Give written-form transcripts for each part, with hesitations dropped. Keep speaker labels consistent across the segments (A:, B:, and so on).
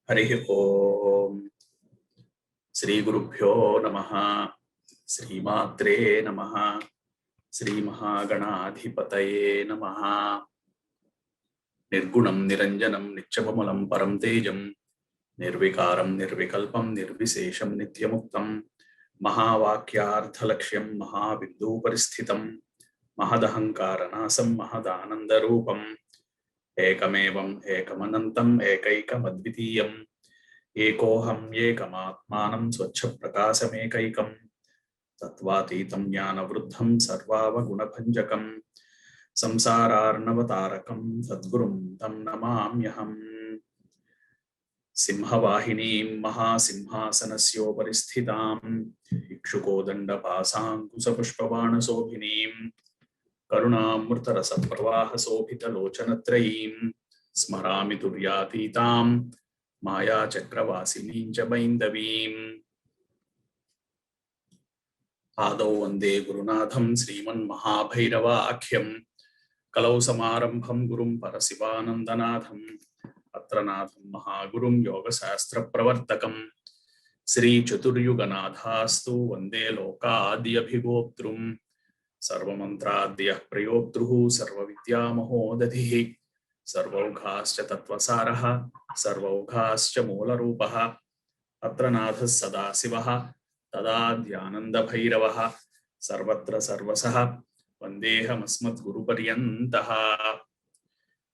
A: हरि ओम श्री गुरुभ्यो नमः। श्रीमात्रे नमः। श्री महागणाधिपतये नमः। निर्गुणं निरंजनं नित्यमूलं परं तेजं निर्विकारं निर्विकल्पं निर्विशेषं नित्यमुक्तं महावाक्यार्थलक्ष्यं महाबिन्दुपरिस्थितं महदहंकारनाशं महदानन्दरूपम् एकमेवम् एकमनन्तम् एकैकमद्वितीयम् एकोऽहम् एकमात्मानं स्वच्छप्रकाशमेकैकं तत्त्वातीतं ज्ञानवृद्धं सर्वावगुणभञ्जकं संसारार्णवतारकं सद्गुरुं तं नमाम्यहम्। सिंहवाहिनीं महासिंहासनस्योपरि स्थितां इक्षुकोदण्डपाशाङ्कुशपुष्पबाणशोभिनीं करुणामृतरसप्रवाहशोभितलोचनत्रयीं स्मरामि तुर्यातीतां मायाचक्रवासिनीं च बैन्दवीम्। आदौ वन्दे गुरुनाथं श्रीमन्महाभैरवाख्यं कलौ समारम्भं गुरुं परशिवानन्दनाथम् अत्र नाथं महागुरुं योगशास्त्रप्रवर्तकं श्रीचतुर्युगनाथास्तु वन्दे लोकाद्यभिगोप्तृं सर्वमन्त्राद्यः प्रयोक्तृः सर्वविद्यामहोदधिः सर्वौघाश्च तत्त्वसारः सर्वौघाश्च मूलरूपः अत्र नाथः सदाशिवः तदाद्यानन्दभैरवः सर्वत्र सर्वसः वन्देऽहमस्मद्गुरुपर्यन्तः।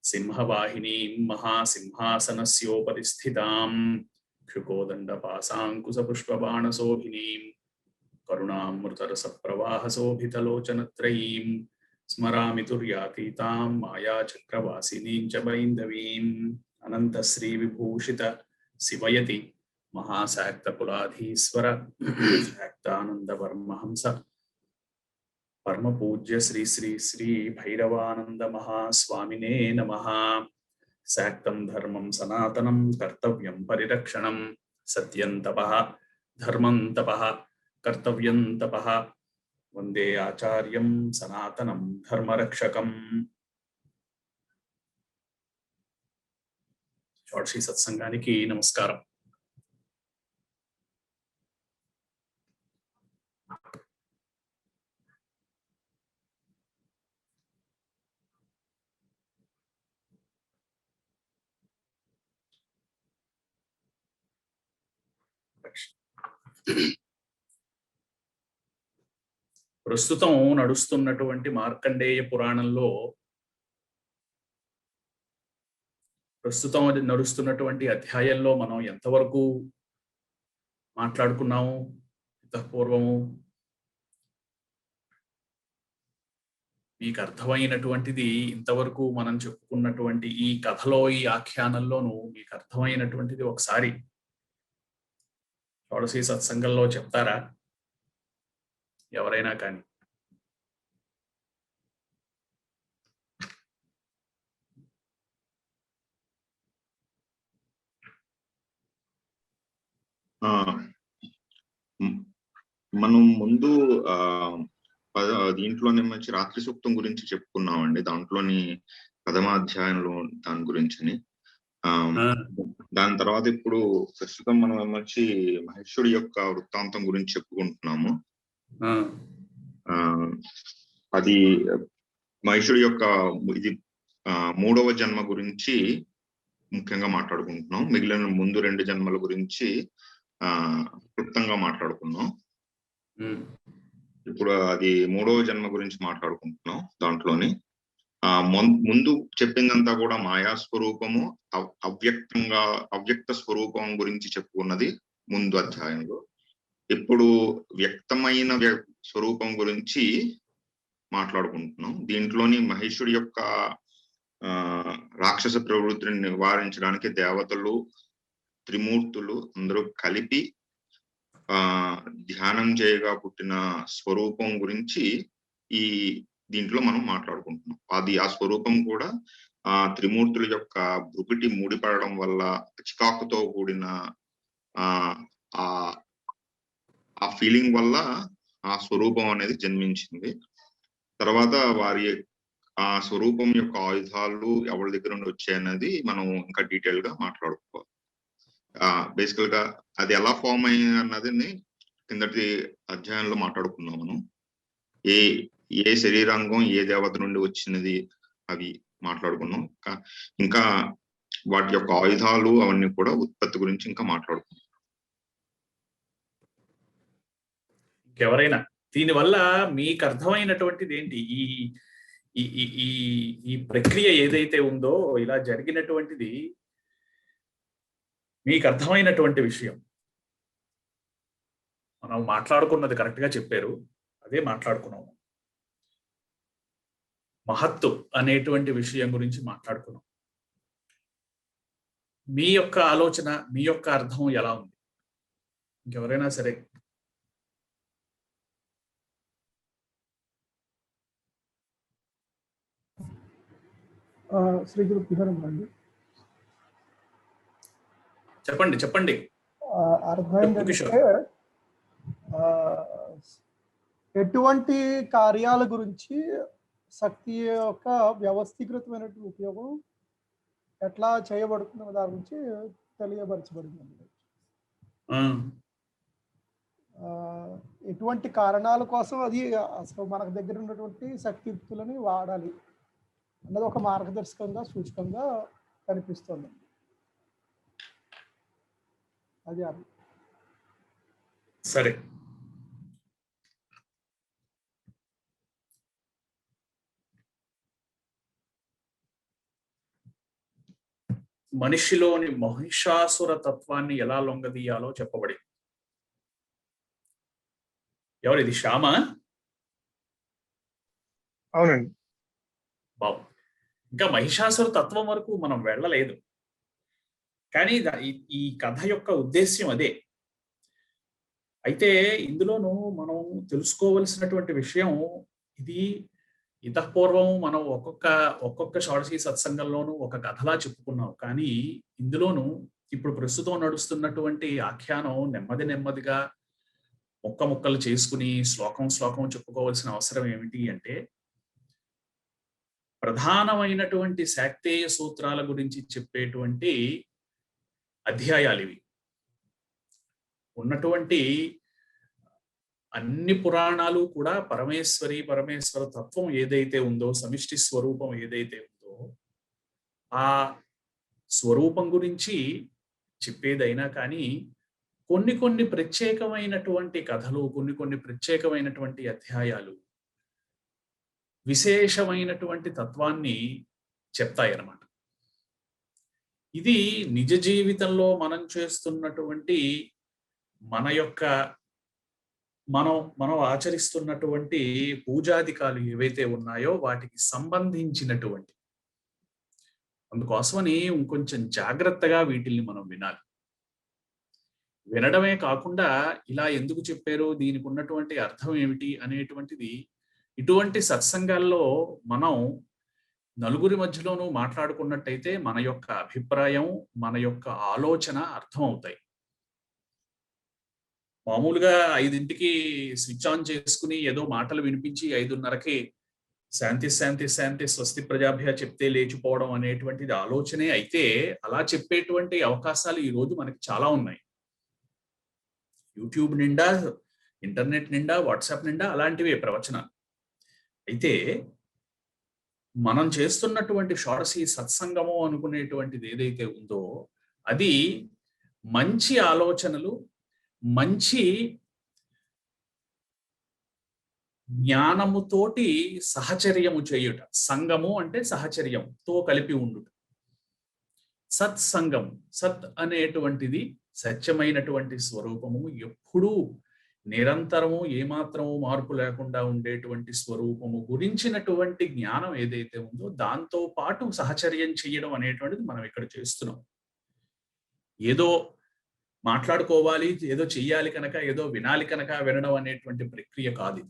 A: सिंहवाहिनीं महासिंहासनस्योपरि स्थितां क्षुकोदण्डपाशाङ्कुशपुष्पबाणशोभिनीं करुणामृतरसप्रवाहशोभितलोचनत्रयीं स्मरामि तुर्यातीतां मायाचक्रवासिनीं च बैन्दवीम्। अनन्तश्रीविभूषित शिवयति महाशाक्तकुलाधीश्वर शाक्तानन्दपरमहंस परम पूज्य श्री श्री श्री भैरवानंद महास्वामिने नमः। शाक्तं धर्मं सनातनं कर्तव्यं परिरक्षणं सत्यं तपः धर्मं तपः कर्तव्यं तपः वंदे आचार्यं सनातनं धर्मरक्षकम्। షోడశి సత్సంగానికి నమస్కారం. ప్రస్తుతం నడుస్తున్నటువంటి మార్కండేయ పురాణంలో ప్రస్తుతం నడుస్తున్నటువంటి అధ్యాయంలో మనం ఎంతవరకు మాట్లాడుకున్నాము పూర్వము మీకు అర్థమైనటువంటిది ఇంతవరకు మనం చెప్పుకున్నటువంటి ఈ కథలో ఈ ఆఖ్యానంలోనూ మీకు అర్థమైనటువంటిది ఒకసారి షోడశి సత్సంగంలో చెప్తారా ఎవరైనా కానీ?
B: మనం ముందు దీంట్లోనే మంచి రాత్రి సూక్తం గురించి చెప్పుకున్నామండి. దాంట్లోని ప్రథమాధ్యాయంలో దాని గురించి దాని తర్వాత ఇప్పుడు ప్రస్తుతం మనం వచ్చి మహేశ్వరుడి యొక్క వృత్తాంతం గురించి చెప్పుకుంటున్నాము. అది మహేశ్వరుడి యొక్క ఇది 3వ జన్మ గురించి ముఖ్యంగా మాట్లాడుకుంటున్నాం. మిగిలిన ముందు 2 జన్మల గురించి క్లుప్తంగా మాట్లాడుకున్నాం. ఇప్పుడు అది 3వ జన్మ గురించి మాట్లాడుకుంటున్నాం. దాంట్లోని ముందు చెప్పిందంతా కూడా మాయా స్వరూపము అవ్యక్త స్వరూపం గురించి చెప్పుకున్నది ముందు అధ్యాయంలో. ఇప్పుడు వ్యక్తమైన స్వరూపం గురించి మాట్లాడుకుంటున్నాం. దీంట్లోని మహేశ్వరుడి యొక్క రాక్షస ప్రవృత్తిని నివారించడానికి దేవతలు త్రిమూర్తులు అందరూ కలిపి ధ్యానం చేయగా పుట్టిన స్వరూపం గురించి ఈ దీంట్లో మనం మాట్లాడుకుంటున్నాం. ఆ స్వరూపం కూడా త్రిమూర్తుల యొక్క భృకుటి ముడిపడడం వల్ల చికాకుతో కూడిన ఆ ఫీలింగ్ వల్ల ఆ స్వరూపం అనేది జన్మించింది. తర్వాత వారి ఆ స్వరూపం యొక్క ఆయుధాలు ఎవరి దగ్గర నుండి వచ్చాయన్నది మనం ఇంకా డీటెయిల్ గా మాట్లాడుకోవాలి. బేసికల్ గా అది ఎలా ఫామ్ అయ్యింది అన్నది కిందటి అధ్యాయంలో మాట్లాడుకున్నాం మనం. ఏ శరీరాంగం ఏ దేవత నుండి వచ్చినది అవి మాట్లాడుకున్నాం. ఇంకా వాటి యొక్క ఆయుధాలు అవన్నీ కూడా ఉత్పత్తి గురించి ఇంకా మాట్లాడుకున్నాం.
A: ఇంకెవరైనా దీనివల్ల మీకు అర్థమైనటువంటిది ఏంటి? ఈ ఈ ఈ ఈ ప్రక్రియ ఏదైతే ఉందో ఇలా జరిగినటువంటిది మీకు అర్థమైనటువంటి విషయం. మనం మాట్లాడుకున్నది కరెక్ట్ గా చెప్పారు, అదే మాట్లాడుకున్నాము. మహత్తు అనేటువంటి విషయం గురించి మాట్లాడుకున్నాం. మీ యొక్క ఆలోచన, మీ యొక్క అర్థం ఎలా ఉంది? ఇంకెవరైనా సరే.
C: శ్రీ గురు అండి,
A: చెప్పండి చెప్పండి.
C: అర్థమైందంటే ఎటువంటి కార్యాల గురించి శక్తి యొక్క వ్యవస్థీకృతమైనటువంటి ఉపయోగం ఎట్లా చేయబడుతుందో దాని గురించి తెలియపరచబడింది. ఎటువంటి కారణాల కోసం అది అసలు మనకు దగ్గర ఉన్నటువంటి శక్తియుక్తులని వాడాలి అన్నది ఒక మార్గదర్శకంగా సూచకంగా కనిపిస్తుంది. అది
A: సరే, మనిషిలోని మహిషాసుర తత్వాన్ని ఎలా లొంగదీయాలో చెప్పబడి. ఎవరిది? శ్యామ?
C: అవునండి.
A: బావు. ఇంకా మహిషాసుర తత్వం వరకు మనం వెళ్ళలేదు, కానీ ఈ కథ యొక్క ఉద్దేశ్యం అదే. అయితే ఇందులోనూ మనం తెలుసుకోవలసినటువంటి విషయం ఇది. ఇతపూర్వం మనం ఒక్కొక్క షోడశీ సత్సంగంలోనూ ఒక కథలా చెప్పుకున్నాం, కానీ ఇందులోనూ ఇప్పుడు ప్రస్తుతం నడుస్తున్నటువంటి ఆఖ్యానం నెమ్మదిగా ముక్కలు చేసుకుని శ్లోకం చెప్పుకోవాల్సిన అవసరం ఏమిటి అంటే, ప్రధానమైనటువంటి శాక్తేయ సూత్రాల గురించి చెప్పేటువంటి అధ్యాయాలు ఇవి. ఉన్నటువంటి అన్ని పురాణాలు కూడా పరమేశ్వర తత్వం ఏదైతే ఉందో, సమిష్టి స్వరూపం ఏదైతే ఉందో, ఆ స్వరూపం గురించి చెప్పేదైనా కానీ కొన్ని ప్రత్యేకమైనటువంటి కథలు, కొన్ని ప్రత్యేకమైనటువంటి అధ్యాయాలు విశేషమైనటువంటి తత్వాన్ని చెప్తాయన్నమాట. ఇది నిజ జీవితంలో మనం చేస్తున్నటువంటి మనం ఆచరిస్తున్నటువంటి పూజాధికాలు ఏవైతే ఉన్నాయో వాటికి సంబంధించినటువంటి. అందుకోసమని ఇంకొంచెం జాగ్రత్తగా వీటిల్ని మనం వినాలి. వినడమే కాకుండా ఇలా ఎందుకు చెప్పారు, దీనికి ఉన్నటువంటి అర్థం ఏమిటి అనేటువంటిది ఇటువంటి సత్సంగాల్లో మనం నలుగురి మధ్యలోనూ మాట్లాడుకున్నట్టయితే మన యొక్క అభిప్రాయం, మన యొక్క ఆలోచన అర్థం అవుతాయి. మామూలుగా 5ంటికి స్విచ్ ఆన్ చేసుకుని ఏదో మాటలు వినిపించి 5:30కి శాంతి స్వస్తి ప్రజాభ్య చెప్తే లేచిపోవడం అనేటువంటిది ఆలోచనే అయితే, అలా చెప్పేటువంటి అవకాశాలు ఈ రోజు మనకి చాలా ఉన్నాయి. యూట్యూబ్ నిండా, ఇంటర్నెట్ నిండా, వాట్సాప్ నిండా అలాంటివే ప్రవచనాలు. అయితే మనం చేస్తున్నటువంటి షోడశీ సత్సంగము అనుకునేటువంటిది ఏదైతే ఉందో అది మంచి ఆలోచనలు, మంచి జ్ఞానముతోటి సహచర్యము చేయుట. సంగము అంటే సహచర్యంతో కలిపి ఉండుట. సత్సంగం, సత్ అనేటువంటిది సత్యమైనటువంటి స్వరూపము, ఎప్పుడూ నిరంతరము ఏమాత్రము మార్పు లేకుండా ఉండేటువంటి స్వరూపము గురించినటువంటి జ్ఞానం ఏదైతే ఉందో దాంతో పాటు సహచర్యం చేయడం అనేటువంటిది మనం ఇక్కడ చేస్తున్నాం. ఏదో మాట్లాడుకోవాలి, ఏదో చెయ్యాలి కనుక, ఏదో వినాలి కనుక వినడం అనేటువంటి ప్రక్రియ కాదు.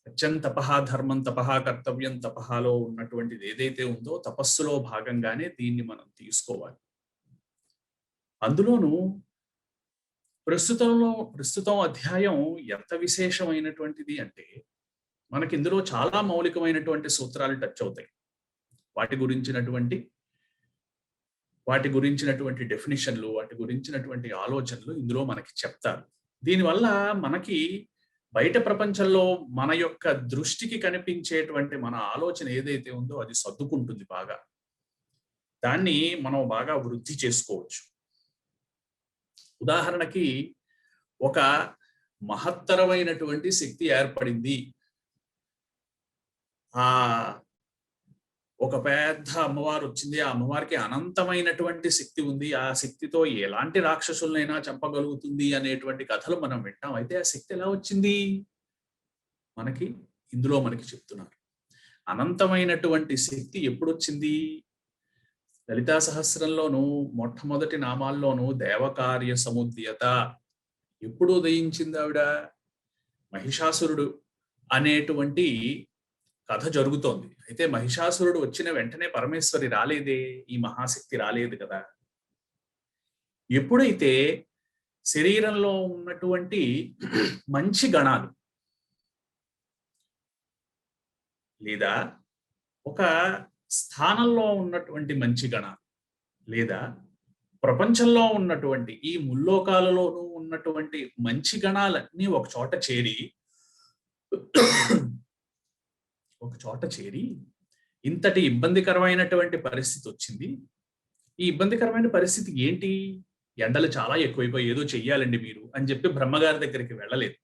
A: సత్యం తపహ, ధర్మం తపహ, కర్తవ్యం తపహలో ఉన్నటువంటిది ఏదైతే ఉందో తపస్సులో భాగంగానే దీన్ని మనం తీసుకోవాలి. అందులోనూ ప్రస్తుతం అధ్యాయం ఎంత విశేషమైనటువంటిది అంటే, మనకి ఇందులో చాలా మౌలికమైనటువంటి సూత్రాలు టచ్ అవుతాయి. వాటి గురించినటువంటి వాటి గురించినటువంటి డెఫినిషన్లు, వాటి గురించినటువంటి ఆలోచనలు ఇందులో మనకి చెప్తారు. దీనివల్ల మనకి బయట ప్రపంచంలో మన యొక్క దృష్టికి కనిపించేటువంటి మన ఆలోచన ఏదైతే ఉందో అది సర్దుకుంటుంది బాగా. దాన్ని మనం బాగా వృద్ధి చేసుకోవచ్చు. ఉదాహరణకి ఒక మహత్తరమైనటువంటి శక్తి ఏర్పడింది. ఒక పెద్ద అమ్మవారు వచ్చింది. ఆ అమ్మవారికి అనంతమైనటువంటి శక్తి ఉంది. ఆ శక్తితో ఎలాంటి రాక్షసులనైనా చంపగలుగుతుంది అనేటువంటి కథలు మనం వింటాం. అయితే ఆ శక్తి ఎలా వచ్చింది? ఇందులో మనకి చెప్తున్నారు. అనంతమైనటువంటి శక్తి ఎప్పుడు వచ్చింది? లలితా సహస్రంలోను మొట్టమొదటి నామాల్లోనూ దేవకార్య సముద్యత ఎప్పుడు ఉదయించింది ఆవిడ? మహిషాసురుడు అనేటువంటి కథ జరుగుతోంది. అయితే మహిషాసురుడు వచ్చిన వెంటనే పరమేశ్వరి రాలేదే, ఈ మహాశక్తి రాలేదు కదా. ఎప్పుడైతే శరీరంలో ఉన్నటువంటి మంచి గణాలు లేదా ఒక స్థానంలో ఉన్నటువంటి మంచి గణాలు లేదా ప్రపంచంలో ఉన్నటువంటి ఈ ముల్లోకాలలోనూ ఉన్నటువంటి మంచి గణాలన్నీ ఒక చోట చేరి ఇంతటి ఇబ్బందికరమైనటువంటి పరిస్థితి వచ్చింది. ఈ ఇబ్బందికరమైన పరిస్థితి ఏంటి? ఎండలు చాలా ఎక్కువైపోయి ఏదో చెయ్యాలండి మీరు అని చెప్పి బ్రహ్మగారి దగ్గరికి వెళ్ళలేదు.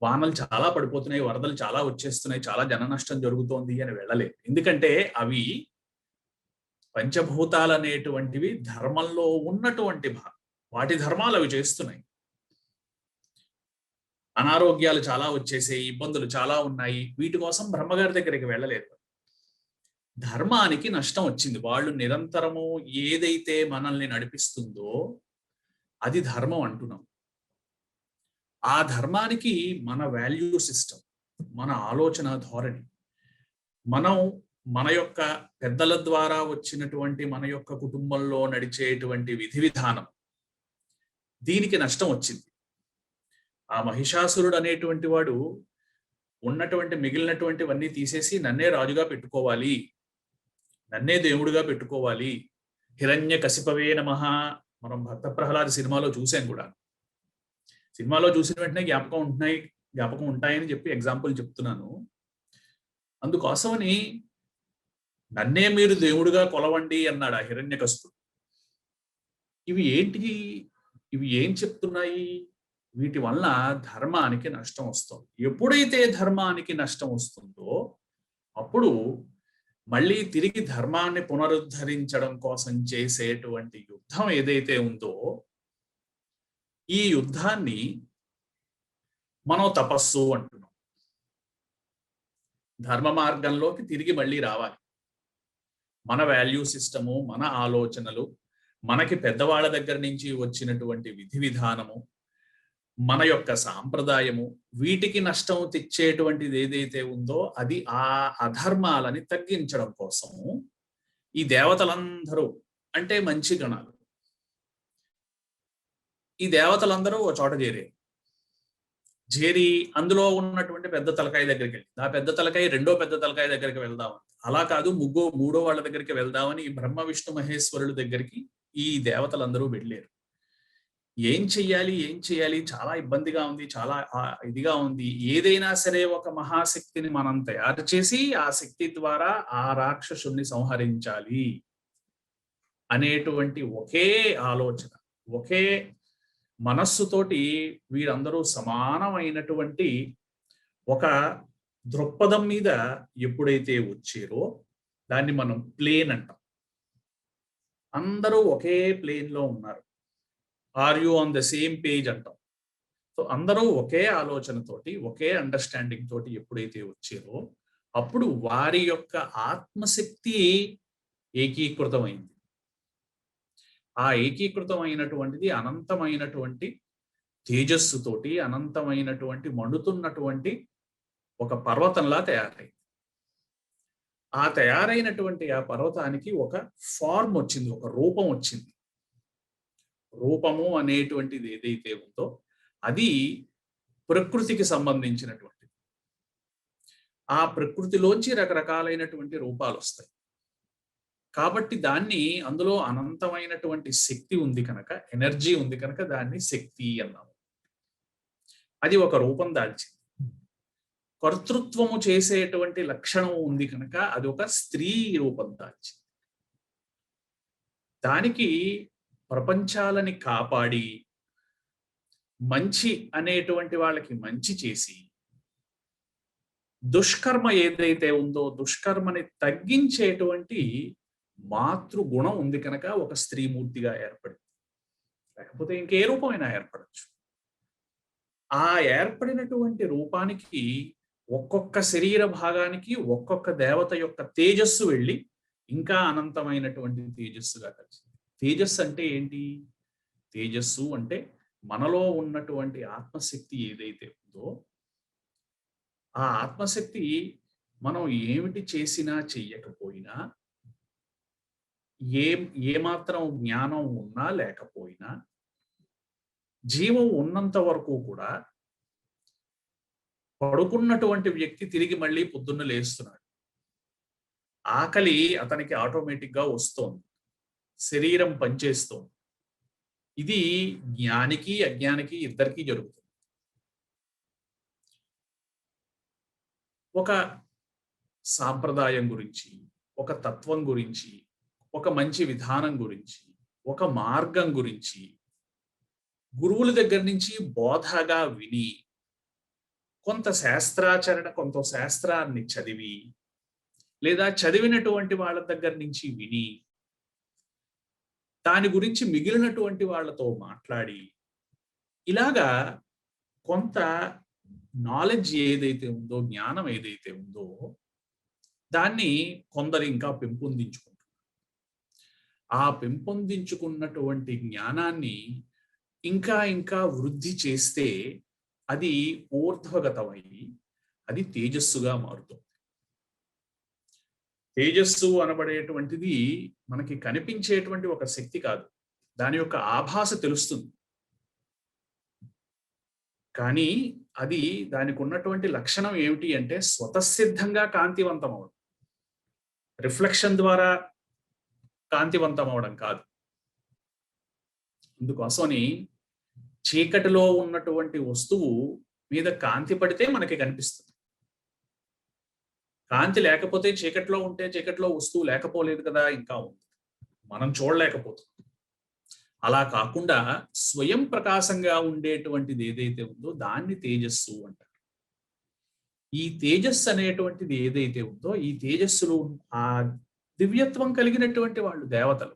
A: వానలు చాలా పడిపోతున్నాయి, వరదలు చాలా వచ్చేస్తున్నాయి, చాలా జన నష్టం జరుగుతోంది అని వెళ్ళలేదు. ఎందుకంటే అవి పంచభూతాలు అనేటువంటివి ధర్మంలో ఉన్నటువంటి వాటి ధర్మాలు అవి చేస్తున్నాయి. అనారోగ్యాలు చాలా వచ్చేసాయి, ఇబ్బందులు చాలా ఉన్నాయి, వీటి కోసం బ్రహ్మగారి దగ్గరికి వెళ్ళలేదు. ధర్మానికి నష్టం వచ్చింది. వాళ్ళు నిరంతరము ఏదైతే మనల్ని నడిపిస్తుందో అది ధర్మం అంటున్నాం. ఆ ధర్మానికి మన వాల్యూ సిస్టమ్, మన ఆలోచన ధోరణి, మన యొక్క పెద్దల ద్వారా వచ్చినటువంటి మన యొక్క కుటుంబంలో నడిచేటువంటి విధి విధానం, దీనికి నష్టం వచ్చింది. ఆ మహిషాసురుడు అనేటువంటి వాడు ఉన్నటువంటి మిగిలినటువంటివన్నీ తీసేసి నన్నే రాజుగా పెట్టుకోవాలి, నన్నే దేవుడుగా పెట్టుకోవాలి, హిరణ్య కశిపవే నమః. మనం భక్త ప్రహ్లాద సినిమాలో చూసాం కూడా. సినిమాలో చూసిన వెంటనే జ్ఞాపకం ఉంటాయని చెప్పి ఎగ్జాంపుల్ చెప్తున్నాను. అందుకోసమని నన్నే మీరు దేవుడుగా కొలవండి అన్నాడు ఆ హిరణ్యకశిపుడు. ఇవి ఏం చెప్తున్నాయి? వీటి వల్ల ధర్మానికి నష్టం వస్తుంది. ఎప్పుడైతే ధర్మానికి నష్టం వస్తుందో అప్పుడు మళ్ళీ తిరిగి ధర్మాన్ని పునరుద్ధరించడం కోసం చేసేటువంటి యుద్ధం ఏదైతే ఉందో ఈ యుద్ధాన్ని మనం తపస్సు అంటున్నాం. ధర్మ మార్గంలోకి తిరిగి మళ్ళీ రావాలి. మన వాల్యూ సిస్టము, మన ఆలోచనలు, మనకి పెద్దవాళ్ళ దగ్గర నుంచి వచ్చినటువంటి విధి విధానము, మన యొక్క సాంప్రదాయము, వీటికి నష్టం తెచ్చేటువంటిది ఏదైతే ఉందో అది ఆ అధర్మాలని తగ్గించడం కోసం ఈ దేవతలందరూ అంటే మంచి గణాలు, ఈ దేవతలందరూ ఒక చోట చేరి అందులో ఉన్నటువంటి పెద్ద తలకాయ దగ్గరికి వెళ్ళి ఆ పెద్ద తలకాయ రెండో పెద్ద తలకాయ దగ్గరికి వెళ్దామని, అలా కాదు మూడో వాళ్ళ దగ్గరికి వెళ్దామని బ్రహ్మ విష్ణు మహేశ్వరుల దగ్గరికి ఈ దేవతలందరూ వెళ్ళారు. ఏం చెయ్యాలి, చాలా ఇబ్బందిగా ఉంది, చాలా ఇదిగా ఉంది. ఏదైనా సరే ఒక మహాశక్తిని మనం తయారు చేసి ఆ శక్తి ద్వారా ఆ రాక్షసుని సంహరించాలి అనేటువంటి ఒకే ఆలోచన, ఒకే మనస్సుతోటి వీరందరూ సమానమైనటువంటి ఒక దృక్పథం మీద ఎప్పుడైతే వచ్చారో దాన్ని మనం ప్లేన్ అంటాం. అందరూ ఒకే ప్లేన్ లో ఉన్నారు. Are you on the same page అంటాం. సో అందరూ ఒకే ఆలోచనతోటి, ఒకే అండర్స్టాండింగ్ తోటి ఎప్పుడైతే వచ్చారో అప్పుడు వారి యొక్క ఆత్మశక్తి ఏకీకృతమైంది. ఆ ఏకీకృతమైనటువంటిది అనంతమైనటువంటి తేజస్సుతోటి, అనంతమైనటువంటి మండుతున్నటువంటి ఒక పర్వతంలా తయారైంది. ఆ తయారైనటువంటి ఆ పర్వతానికి ఒక ఫార్మ్ వచ్చింది, ఒక రూపం వచ్చింది. రూపము అనేటువంటిది ఏదైతే ఉందో అది ప్రకృతికి సంబంధించినటువంటిది. ఆ ప్రకృతిలోంచి రకరకాలైనటువంటి రూపాలు వస్తాయి. కాబట్టి దాన్ని అందులో అనంతమైనటువంటి శక్తి ఉంది కనుక, ఎనర్జీ ఉంది కనుక దాన్ని శక్తి అన్నాము. అది ఒక రూపం దాల్చింది. కర్తృత్వము చేసేటువంటి లక్షణం ఉంది కనుక అది ఒక స్త్రీ రూపం దాల్చింది. దానికి ప్రపంచాలని కాపాడి మంచి అనేటువంటి వాళ్ళకి మంచి చేసి దుష్కర్మ ఏదైతే ఉందో దుష్కర్మని తగ్గించేటువంటి మాతృగుణం ఉంది కనుక ఒక స్త్రీమూర్తిగా ఏర్పడింది. లేకపోతే ఇంకే రూపమైనా ఏర్పడచ్చు. ఆ ఏర్పడినటువంటి రూపానికి ఒక్కొక్క శరీర భాగానికి ఒక్కొక్క దేవత యొక్క తేజస్సు వెళ్ళి ఇంకా అనంతమైనటువంటి తేజస్సుగా కలిసింది. తేజస్సు అంటే ఏంటి? తేజస్సు అంటే మనలో ఉన్నటువంటి ఆత్మశక్తి ఏదైతే ఉందో ఆ ఆత్మశక్తి మనం ఏమిటి చేసినా చెయ్యకపోయినా, ఏమాత్రం జ్ఞానం ఉన్నా లేకపోయినా, జీవం ఉన్నంత వరకు కూడా పడుకున్నటువంటి వ్యక్తి తిరిగి మళ్ళీ పొద్దున్న లేస్తున్నాడు. ఆకలి అతనికి ఆటోమేటిక్ గా వస్తోంది. శరీరం పనిచేస్తోంది. ఇది జ్ఞానికి అజ్ఞానికి ఇద్దరికీ జరుగుతుంది. ఒక సాంప్రదాయం గురించి, ఒక తత్వం గురించి, ఒక మంచి విధానం గురించి, ఒక మార్గం గురించి గురువుల దగ్గర నుంచి బోధగా విని, కొంత శాస్త్రాచరణ, కొంత శాస్త్రాన్ని చదివి, లేదా చదివినటువంటి వాళ్ళ దగ్గర నుంచి విని, దాని గురించి మిగిలినటువంటి వాళ్ళతో మాట్లాడి, ఇలాగా కొంత నాలెడ్జ్ ఏదైతే ఉందో, జ్ఞానం ఏదైతే ఉందో దాన్ని కొందరు ఇంకా పెంపొందించుకుంటారు. ఆ పెంపొందించుకున్నటువంటి జ్ఞానాన్ని ఇంకా ఇంకా వృద్ధి చేస్తే అది ఊర్ధ్వగతమై అది తేజస్సుగా మారుతుంది. తేజస్సు అనబడేటువంటిది మనకి కనిపించేటువంటి ఒక శక్తి కాదు. దాని యొక్క ఆభాస తెలుస్తుంది. కానీ అది దానికి ఉన్నటువంటి లక్షణం ఏమిటి అంటే స్వతసిద్ధంగా కాంతివంతం అవడం, రిఫ్లెక్షన్ ద్వారా కాంతివంతం అవడం కాదు. అందుకోసమని చీకటిలో ఉన్నటువంటి వస్తువు మీద కాంతి పడితే మనకి కనిపిస్తుంది. కాంతి లేకపోతే చీకటిలో ఉంటే చీకటిలో వస్తువు లేకపోలేదు కదా, ఇంకా ఉంది, మనం చూడలేకపోతున్నాం. అలా కాకుండా స్వయం ప్రకాశంగా ఉండేటువంటిది ఏదైతే ఉందో దాన్ని తేజస్సు అంటారు. ఈ తేజస్సు అనేటువంటిది ఏదైతే ఉందో ఈ తేజస్సులు ఆ దివ్యత్వం కలిగినటువంటి వాళ్ళు దేవతలు,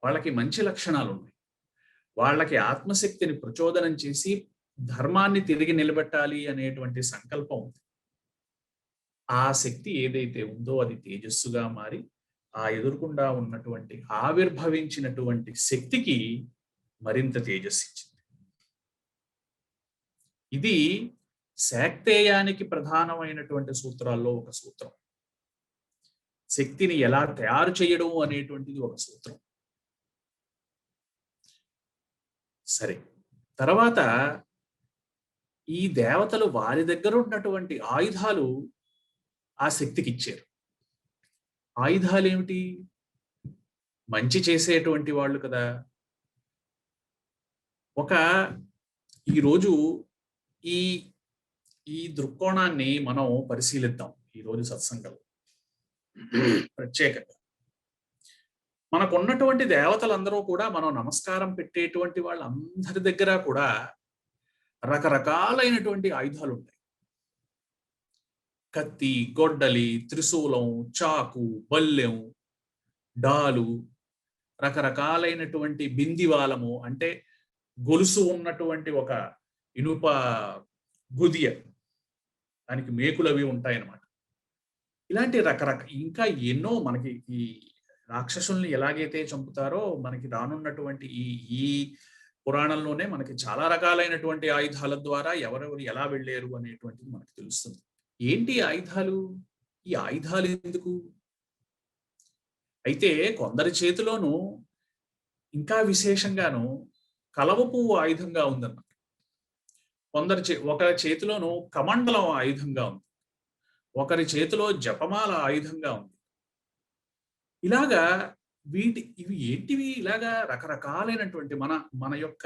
A: వాళ్ళకి మంచి లక్షణాలు ఉన్నాయి. వాళ్ళకి ఆత్మశక్తిని ప్రచోదనం చేసి ధర్మాన్ని తిరిగి నిలబెట్టాలి అనేటువంటి సంకల్పం ఉంది. ఆ శక్తి ఏదైతే ఉందో అది తేజస్సుగా మారి ఆ ఎదురుకుండా ఉన్నటువంటి ఆవిర్భవించినటువంటి శక్తికి మరింత తేజస్సిచ్చింది. ఇది శాక్తేయానికి ప్రధానమైనటువంటి సూత్రాల్లో ఒక సూత్రం. శక్తిని ఎలా తయారు చేయడం అనేటువంటిది ఒక సూత్రం. సరే, తర్వాత ఈ దేవతలు వారి దగ్గర ఉన్నటువంటి ఆయుధాలు ఆ శక్తికి ఇచ్చారు. ఆయుధాలు ఏమిటి? మంచి చేసేటువంటి వాళ్ళు కదా. ఈరోజు ఈ దృక్కోణాన్ని మనం పరిశీలిద్దాం. ఈరోజు సత్సంగంలో ప్రత్యేకంగా మనకున్నటువంటి దేవతలందరూ కూడా మనం నమస్కారం పెట్టేటువంటి వాళ్ళందరి దగ్గర కూడా రకరకాలైనటువంటి ఆయుధాలు ఉంటాయి. కత్తి, గొడ్డలి, త్రిశూలం, చాకు, బల్లెం, డాలు, రకరకాలైనటువంటి బిందివాలము అంటే గొలుసు ఉన్నటువంటి ఒక ఇనుప గుదియ, దానికి మేకులు అవి ఉంటాయన్నమాట. ఇలాంటి ఇంకా ఎన్నో మనకి ఈ రాక్షసుల్ని ఎలాగైతే చంపుతారో మనకి రానున్నటువంటి ఈ పురాణంలోనే మనకి చాలా రకాలైనటువంటి ఆయుధాల ద్వారా ఎవరెవరు ఎలా వెళ్ళారు అనేటువంటిది మనకు తెలుస్తుంది. ఏంటి ఆయుధాలు? ఈ ఆయుధాలు ఎందుకు? అయితే కొందరి చేతిలోనూ ఇంకా విశేషంగాను కలవ పువ్వు ఆయుధంగా ఉందన్నమాట. ఒకరి చేతిలోనూ కమండలం ఆయుధంగా ఉంది, ఒకరి చేతిలో జపమాల ఆయుధంగా ఉంది. ఇలాగా ఇవి ఏంటివి? ఇలాగా రకరకాలైనటువంటి మన యొక్క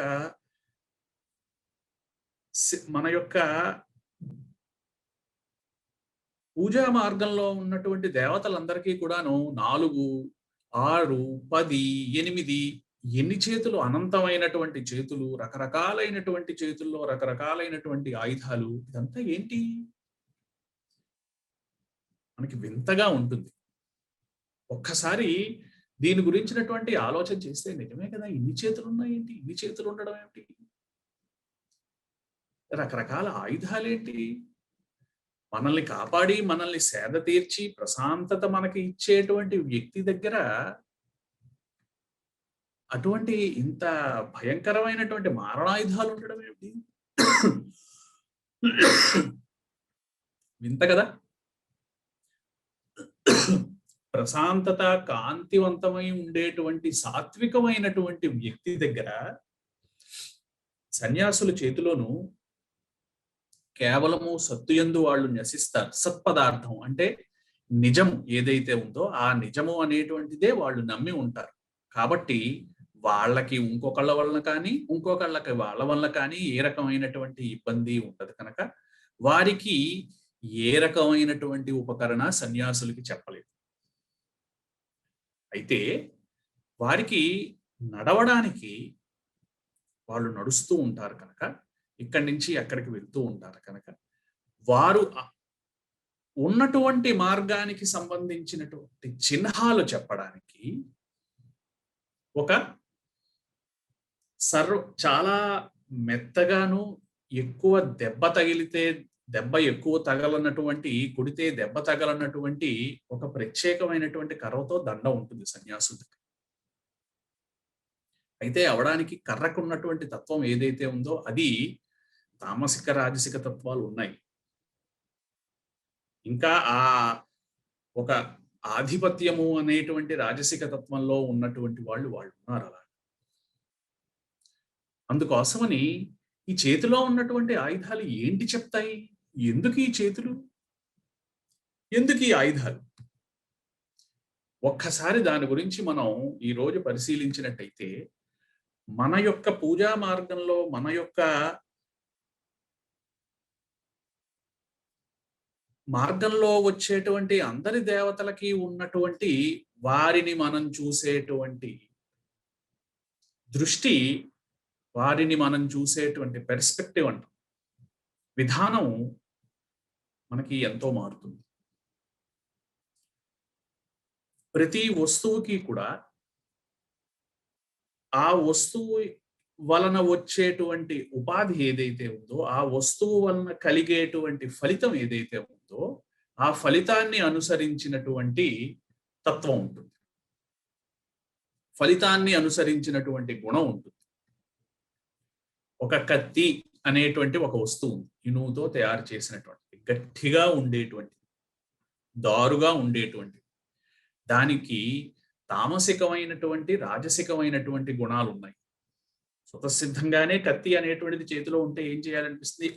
A: పూజా మార్గంలో ఉన్నటువంటి దేవతలందరికీ కూడాను 4, 6, 10, 8 ఎన్ని చేతులు, అనంతమైనటువంటి చేతులు, రకరకాలైనటువంటి చేతుల్లో రకరకాలైనటువంటి ఆయుధాలు. ఇదంతా ఏంటి? మనకి వింతగా ఉంటుంది. ఒక్కసారి దీని గురించినటువంటి ఆలోచన చేస్తే నిజమే కదా, ఇన్ని చేతులు ఉన్నాయేంటి, ఇన్ని చేతులు ఉండడం ఏమిటి, రకరకాల ఆయుధాలేంటి, మనల్ని కాపాడి మనల్ని సేద తీర్చి ప్రశాంతత మనకి ఇచ్చేటువంటి వ్యక్తి దగ్గర అటువంటి ఇంత భయంకరమైనటువంటి మారణాయుధాలు ఉండడం ఏమిటి? వింత కదా. ప్రశాంతత, కాంతివంతమై ఉండేటువంటి సాత్వికమైనటువంటి వ్యక్తి దగ్గర సన్యాసుల చేతిలోనూ కేవలము సత్తుయందు వాళ్ళు న్యసిస్తారు. సత్పదార్థం అంటే నిజం ఏదైతే ఉందో ఆ నిజము అనేటువంటిదే వాళ్ళు నమ్మి ఉంటారు. కాబట్టి వాళ్ళకి ఇంకొకళ్ళ వలన కానీ ఇంకొకళ్ళకి వాళ్ళ వల్ల కానీ ఏ రకమైనటువంటి ఇబ్బంది ఉండదు కనుక వారికి ఏ రకమైనటువంటి ఉపకరణ సన్యాసులకి చెప్పలేదు. అయితే వారికి నడవడానికి వాళ్ళు నడుస్తూ ఉంటారు కనుక, ఇక్కడి నుంచి అక్కడికి వెళ్తూ ఉంటారు కనుక, వారు ఉన్నటువంటి మార్గానికి సంబంధించినటువంటి చిహ్నాలు చెప్పడానికి ఒక చాలా మెత్తగాను ఎక్కువ దెబ్బ ఎక్కువ తగలన్నటువంటి, కొడితే దెబ్బ తగలన్నటువంటి ఒక ప్రత్యేకమైనటువంటి కర్రతో దండ ఉంటుంది సన్యాసులకి. అయితే అవడానికి కర్రకు ఉన్నటువంటి తత్వం ఏదైతే ఉందో అది తామసిక రాజసిక తత్వాలు ఉన్నాయి. ఇంకా ఆ ఒక ఆధిపత్యము అనేటువంటి రాజసిక తత్వంలో ఉన్నటువంటి వాళ్ళు ఉన్నారు అలా. అందుకోసమని ఈ చేతిలో ఉన్నటువంటి ఆయుధాలు ఏంటి చెప్తాయి? ఎందుకు ఈ చేతులు, ఎందుకు ఈ ఆయుధాలు? ఒక్కసారి దాని గురించి మనం ఈ రోజు పరిశీలించినట్టయితే మన యొక్క పూజా మార్గంలో మన యొక్క మార్గంలో వచ్చేటువంటి అందరి దేవతలకి ఉన్నటువంటి వారిని మనం చూసేటువంటి దృష్టి, వారిని మనం చూసేటువంటి పెర్స్పెక్టివ్ అంటాం, విధానం మనకి ఎంతో మారుతుంది. ప్రతి వస్తువుకి కూడా ఆ వస్తువు వలన వచ్చేటువంటి ఉపాధి ఏదైతే ఉందో, ఆ వస్తువు వలన కలిగేటువంటి ఫలితం ఏదైతే ఉందో, ఆ ఫలితాన్ని అనుసరించినటువంటి తత్వం ఉంటుంది, ఫలితాన్ని అనుసరించినటువంటి గుణం ఉంటుంది. ఒక కత్తి అనేటువంటి ఒక వస్తువు ఉంది, ఇనుముతో తయారు చేసినటువంటి, గట్టిగా ఉండేటువంటి, దారుగా ఉండేటువంటి, దానికి తామసికమైనటువంటి రాజసికమైనటువంటి గుణాలు ఉన్నాయి. స్వతసిద్ధంగానే కత్తి అనేటువంటిది చేతిలో ఉంటే ఏం చేయాలనిపిస్తుంది?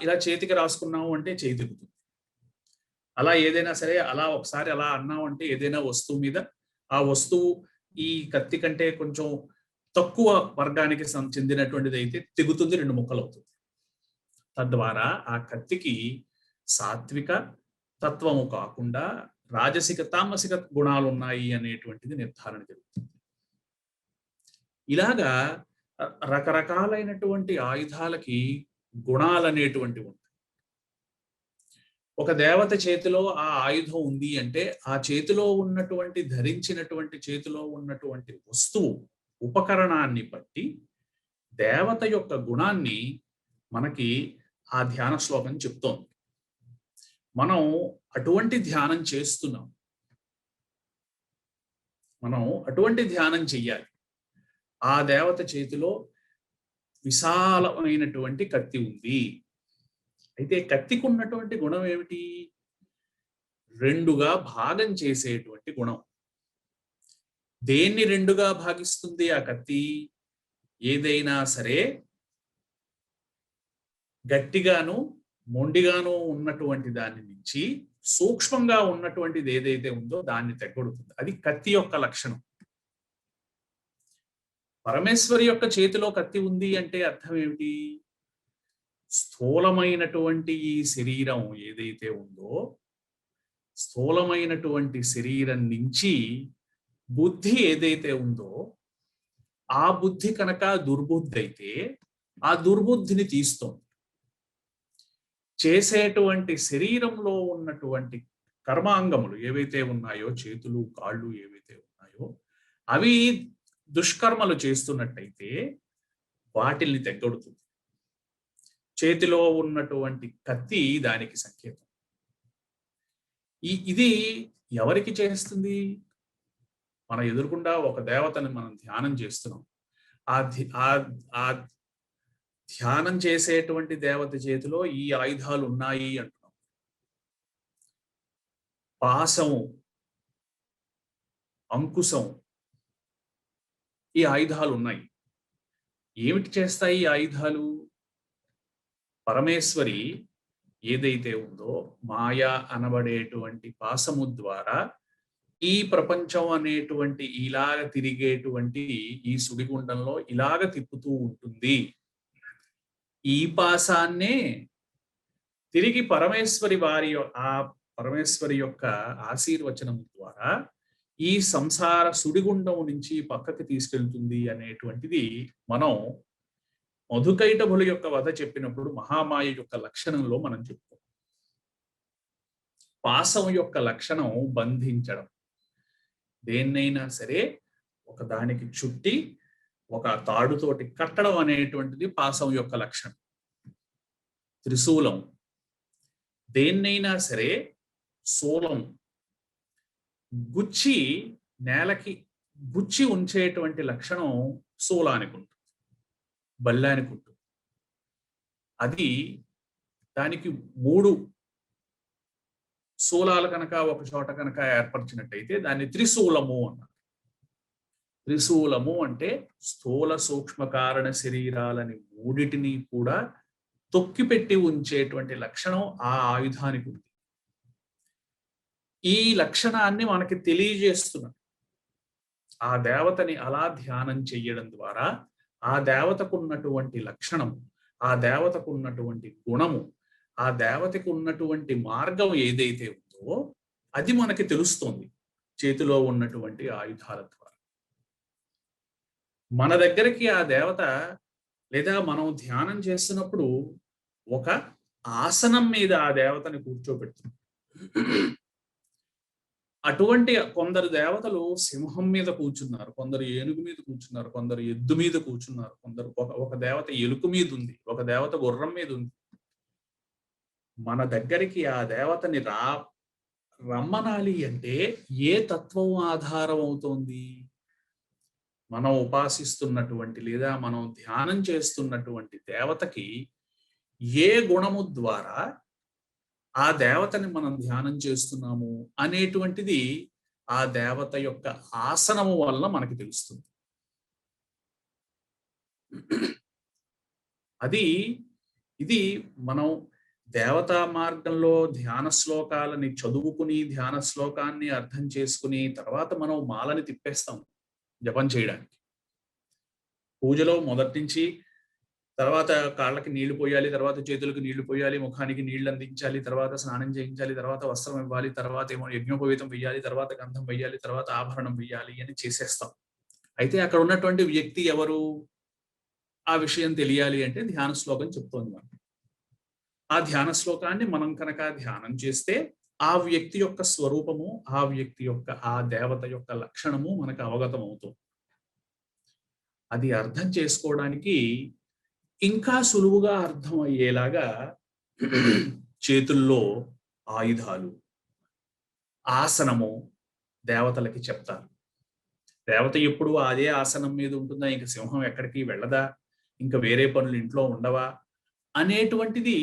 A: ఇలా చేతికి రాసుకున్నాము అంటే చేయి తిరుగుతుంది. అలా ఏదైనా సరే అలా ఒకసారి అలా అన్నాము అంటే ఏదైనా వస్తువు మీద, ఆ వస్తువు ఈ కత్తి కంటే కొంచెం తక్కువ వర్గానికి చెందినటువంటిది అయితే తెగుతుంది, 2 ముక్కలు అవుతుంది. తద్వారా ఆ కత్తికి సాత్విక తత్వము కాకుండా రాజసిక తామసిక గుణాలు ఉన్నాయి అనేటువంటిది నిర్ధారణ జరుగుతుంది. ఇలాగా రకరకాలైనటువంటి ఆయుధాలకి గుణాలు అనేటువంటివి ఉంటాయి. ఒక దేవత చేతిలో ఆ ఆయుధం ఉంది అంటే ఆ చేతిలో ఉన్నటువంటి, ధరించినటువంటి చేతిలో ఉన్నటువంటి వస్తువు ఉపకరణాన్ని బట్టి దేవత యొక్క గుణాన్ని మనకి ఆ ధ్యాన శ్లోకం చెప్తోంది. మనం అటువంటి ధ్యానం చేస్తున్నాం, మనం అటువంటి ధ్యానం చెయ్యాలి. ఆ దేవత చేతిలో విశాలమైనటువంటి కత్తి ఉంది. అయితే కత్తికి ఉన్నటువంటి గుణం ఏమిటి? 2గా భాగం చేసేటువంటి గుణం. దేన్ని 2గా భాగిస్తుంది ఆ కత్తి? ఏదైనా సరే గట్టిగాను మొండిగాను ఉన్నటువంటి దాని నుంచి సూక్ష్మంగా ఉన్నటువంటిది ఏదైతే ఉందో దాన్ని తెగొడుతుంది. అది కత్తి యొక్క లక్షణం. పరమేశ్వరి యొక్క చేతిలో కత్తి ఉంది అంటే అర్థం ఏమిటి? స్థూలమైనటువంటి ఈ శరీరం ఏదైతే ఉందో, స్థూలమైనటువంటి శరీరం నుంచి బుద్ధి ఏదైతే ఉందో, ఆ బుద్ధి కనుక దుర్బుద్ధి అయితే ఆ దుర్బుద్ధిని తీస్తుంది. చేసేటువంటి శరీరంలో ఉన్నటువంటి కర్మాంగములు ఏవైతే ఉన్నాయో, చేతులు కాళ్ళు ఏవైతే ఉన్నాయో, అవి దుష్కర్మలు చేస్తున్నట్టయితే వాటిల్ని తెగ్గొడుతుంది. చేతిలో ఉన్నటువంటి కత్తి దానికి సంకేతం. ఇది ఎవరికి చేస్తుంది? మన ఎదురుకుండా ఒక దేవతని మనం ధ్యానం చేస్తున్నాం. ఆ ధ్యానం చేసేటువంటి దేవత చేతిలో ఈ ఆయుధాలు ఉన్నాయి అంటున్నాం. పాశం, అంకుశం, ఈ ఆయుధాలు ఉన్నాయి. ఏమిటి చేస్తాయి ఈ ఆయుధాలు? పరమేశ్వరి ఏదైతే ఉందో మాయా అనబడేటువంటి పాశము ద్వారా ఈ ప్రపంచం అనేటువంటి ఇలాగ తిరిగేటువంటి ఈ సుడిగుండంలో ఇలాగ తిప్పుతూ ఉంటుంది. ఈ పాశాన్నే తిరిగి పరమేశ్వరి యొక్క ఆశీర్వచనం ద్వారా ఈ సంసార సుడిగుండం నుంచి పక్కకి తీసుకెళ్తుంది అనేటువంటిది మనం మధుకైటభుల యొక్క వధ చెప్పినప్పుడు మహామాయ యొక్క లక్షణంలో మనం చెప్తాం. పాశం యొక్క లక్షణం బంధించడం. దేన్నైనా సరే ఒక దానికి చుట్టి ఒక తాడుతోటి కట్టడం అనేటువంటిది పాశం యొక్క లక్షణం. త్రిశూలం. దేన్నైనా సరే శూలం గుచ్చి నేలకి గుచ్చి ఉంచేటువంటి లక్షణం శూలానికి ఉంటుంది, బల్లానికి ఉంటుంది. అది దానికి 3 శూలాలు కనుక ఒక చోట కనుక ఏర్పరిచినట్టయితే దాన్ని త్రిశూలము అన్నారు. త్రిశూలము అంటే స్థూల సూక్ష్మ కారణ శరీరాలని 3టిని కూడా తొక్కిపెట్టి ఉంచేటువంటి లక్షణం ఆ ఆయుధానికి ఉంది. ఈ లక్షణాన్ని మనకి తెలియజేస్తున్నారు. ఆ దేవతని అలా ధ్యానం చెయ్యడం ద్వారా ఆ దేవతకు ఉన్నటువంటి లక్షణము, ఆ దేవతకు ఉన్నటువంటి గుణము, ఆ దేవతకు ఉన్నటువంటి మార్గం ఏదైతే ఉందో అది మనకి తెలుస్తోంది చేతిలో ఉన్నటువంటి ఆయుధాల ద్వారా. మన దగ్గరికి ఆ దేవత లేదా మనం ధ్యానం చేస్తున్నప్పుడు ఒక ఆసనం మీద ఆ దేవతని కూర్చోబెడుతుంది. అటువంటి కొందరు దేవతలు సింహం మీద కూర్చున్నారు, కొందరు ఏనుగు మీద కూర్చున్నారు, కొందరు ఎద్దు మీద కూర్చున్నారు, కొందరు ఒక దేవత ఎలుక మీద ఉంది, ఒక దేవత గుర్రం మీద ఉంది. మన దగ్గరికి ఆ దేవతని రమ్మనాలి అంటే ఏ తత్వం ఆధారం అవుతోంది? మనం ఉపాసిస్తున్నటువంటి లేదా మనం ధ్యానం చేస్తున్నటువంటి దేవతకి ఏ గుణము ద్వారా ఆ దేవతని మనం ధ్యానం చేస్తున్నాము అనేటువంటిది ఆ దేవత యొక్క ఆసనము వల్ల మనకి తెలుస్తుంది. ఇది మనం దేవతా మార్గంలో ధ్యాన శ్లోకాలని చదువుకుని ధ్యాన శ్లోకాన్ని అర్థం చేసుకుని తర్వాత మనం మాలని తిప్పేస్తాం జపం చేయడానికి. పూజలో మొదటి నుంచి తర్వాత కాళ్ళకి నీళ్లు పోయాలి, తర్వాత చేతులకు నీళ్లు పోయాలి, ముఖానికి నీళ్లు అందించాలి, తర్వాత స్నానం చేయించాలి, తర్వాత వస్త్రం ఇవ్వాలి, తర్వాత ఏమో యజ్ఞోపవీతం వెయ్యాలి, తర్వాత గంధం వెయ్యాలి, తర్వాత ఆభరణం వెయ్యాలి అని చేసేస్తాం. అయితే అక్కడ ఉన్నటువంటి వ్యక్తి ఎవరు? ఆ విషయం తెలియాలి అంటే ధ్యాన శ్లోకం చెప్తోంది మనం. ఆ ధ్యాన శ్లోకాన్ని మనం కనుక ధ్యానం చేస్తే ఆ వ్యక్తి యొక్క స్వరూపము, ఆ వ్యక్తి యొక్క ఆ దేవత యొక్క లక్షణము మనకు అవగతం అవుతుంది. అది అర్థం చేసుకోవడానికి ఇంకా సులువుగా అర్థం అయ్యేలాగా చేతుల్లో ఆయుధాలు, ఆసనము దేవతలకి చెప్తారు. దేవత ఎప్పుడు అదే ఆసనం మీద ఉంటుందా? ఇంక సింహం ఎక్కడికి వెళ్ళదా? ఇంకా వేరే పనులు ఇంట్లో ఉండవా అనేటువంటిది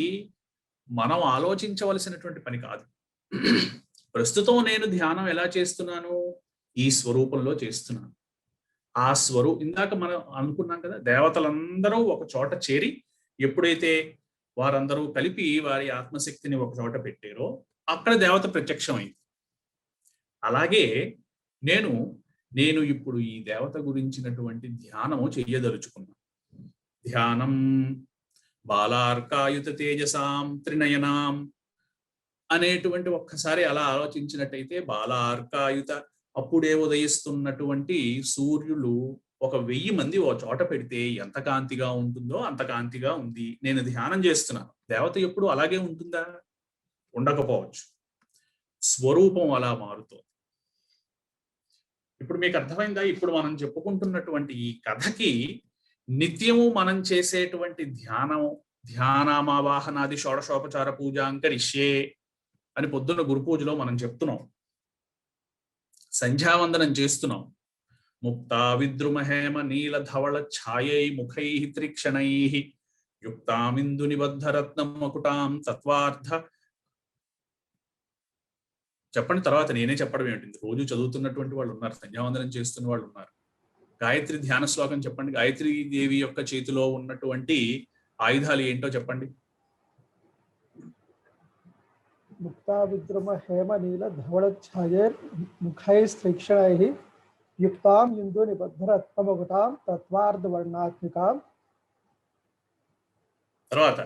A: మనం ఆలోచించవలసినటువంటి పని కాదు. ప్రస్తుతం నేను ధ్యానం ఎలా చేస్తున్నాను? ఈ స్వరూపంలో చేస్తున్నాను. ఆ ఇందాక మనం అనుకున్నాం కదా, దేవతలందరూ ఒక చోట చేరి ఎప్పుడైతే వారందరూ కలిపి వారి ఆత్మశక్తిని ఒక చోట పెట్టారో అక్కడ దేవత ప్రత్యక్షమైంది. అలాగే నేను ఇప్పుడు ఈ దేవత గురించినటువంటి ధ్యానము చెయ్యదలుచుకున్నాను. ధ్యానం బాలార్కాయుత తేజసాం త్రినయనాం అనేటువంటి ఒక్కసారి అలా ఆలోచించినట్టయితే బాలార్కాయుత అప్పుడే ఉదయిస్తున్నటువంటి సూర్యులు 1000 మంది ఓ చోట పెడితే ఎంత కాంతిగా ఉంటుందో అంత కాంతిగా ఉంది. నేను ధ్యానం చేస్తున్నాను. దేవత ఎప్పుడు అలాగే ఉంటుందా? ఉండకపోవచ్చు. స్వరూపం అలా మారుతుంది. ఇప్పుడు మీకు అర్థమైందా? ఇప్పుడు మనం చెప్పుకుంటున్నటువంటి ఈ కథకి నిత్యము మనం చేసేటువంటి ధ్యానామావాహనాది షోడశోపచార పూజాంకరిష్యే అని పొద్దున్న గురు పూజలో మనం చెప్తున్నాం. సంధ్యావందనం చేస్తున్నాం. ముక్తా విద్రుమహేమ నీల ధవళ ఛాయై ముఖై త్రిక్షణై యుక్తామిందు నిబద్ధరత్నం మకుటాం తత్వార్థ. చెప్పండి, తర్వాత నేనే చెప్పడం ఏమిటి? రోజు చదువుతున్నటువంటి వాళ్ళు ఉన్నారు, సంధ్యావందనం చేస్తున్న వాళ్ళు ఉన్నారు. గాయత్రి ధ్యాన శ్లోకం చెప్పండి. గాయత్రి దేవి యొక్క చేతిలో ఉన్నటువంటి ఆయుధాలు ఏంటో చెప్పండి.
C: ముక్తా విద్రుమ హేమ నీల ధవళ ఛాయైర్ ముఖైస్త్రీక్షణైః యుక్తాం ఇందు నిబద్ధరత్నమకుటాం తత్వార్థ వర్ణాత్మికాం.
A: తర్వాత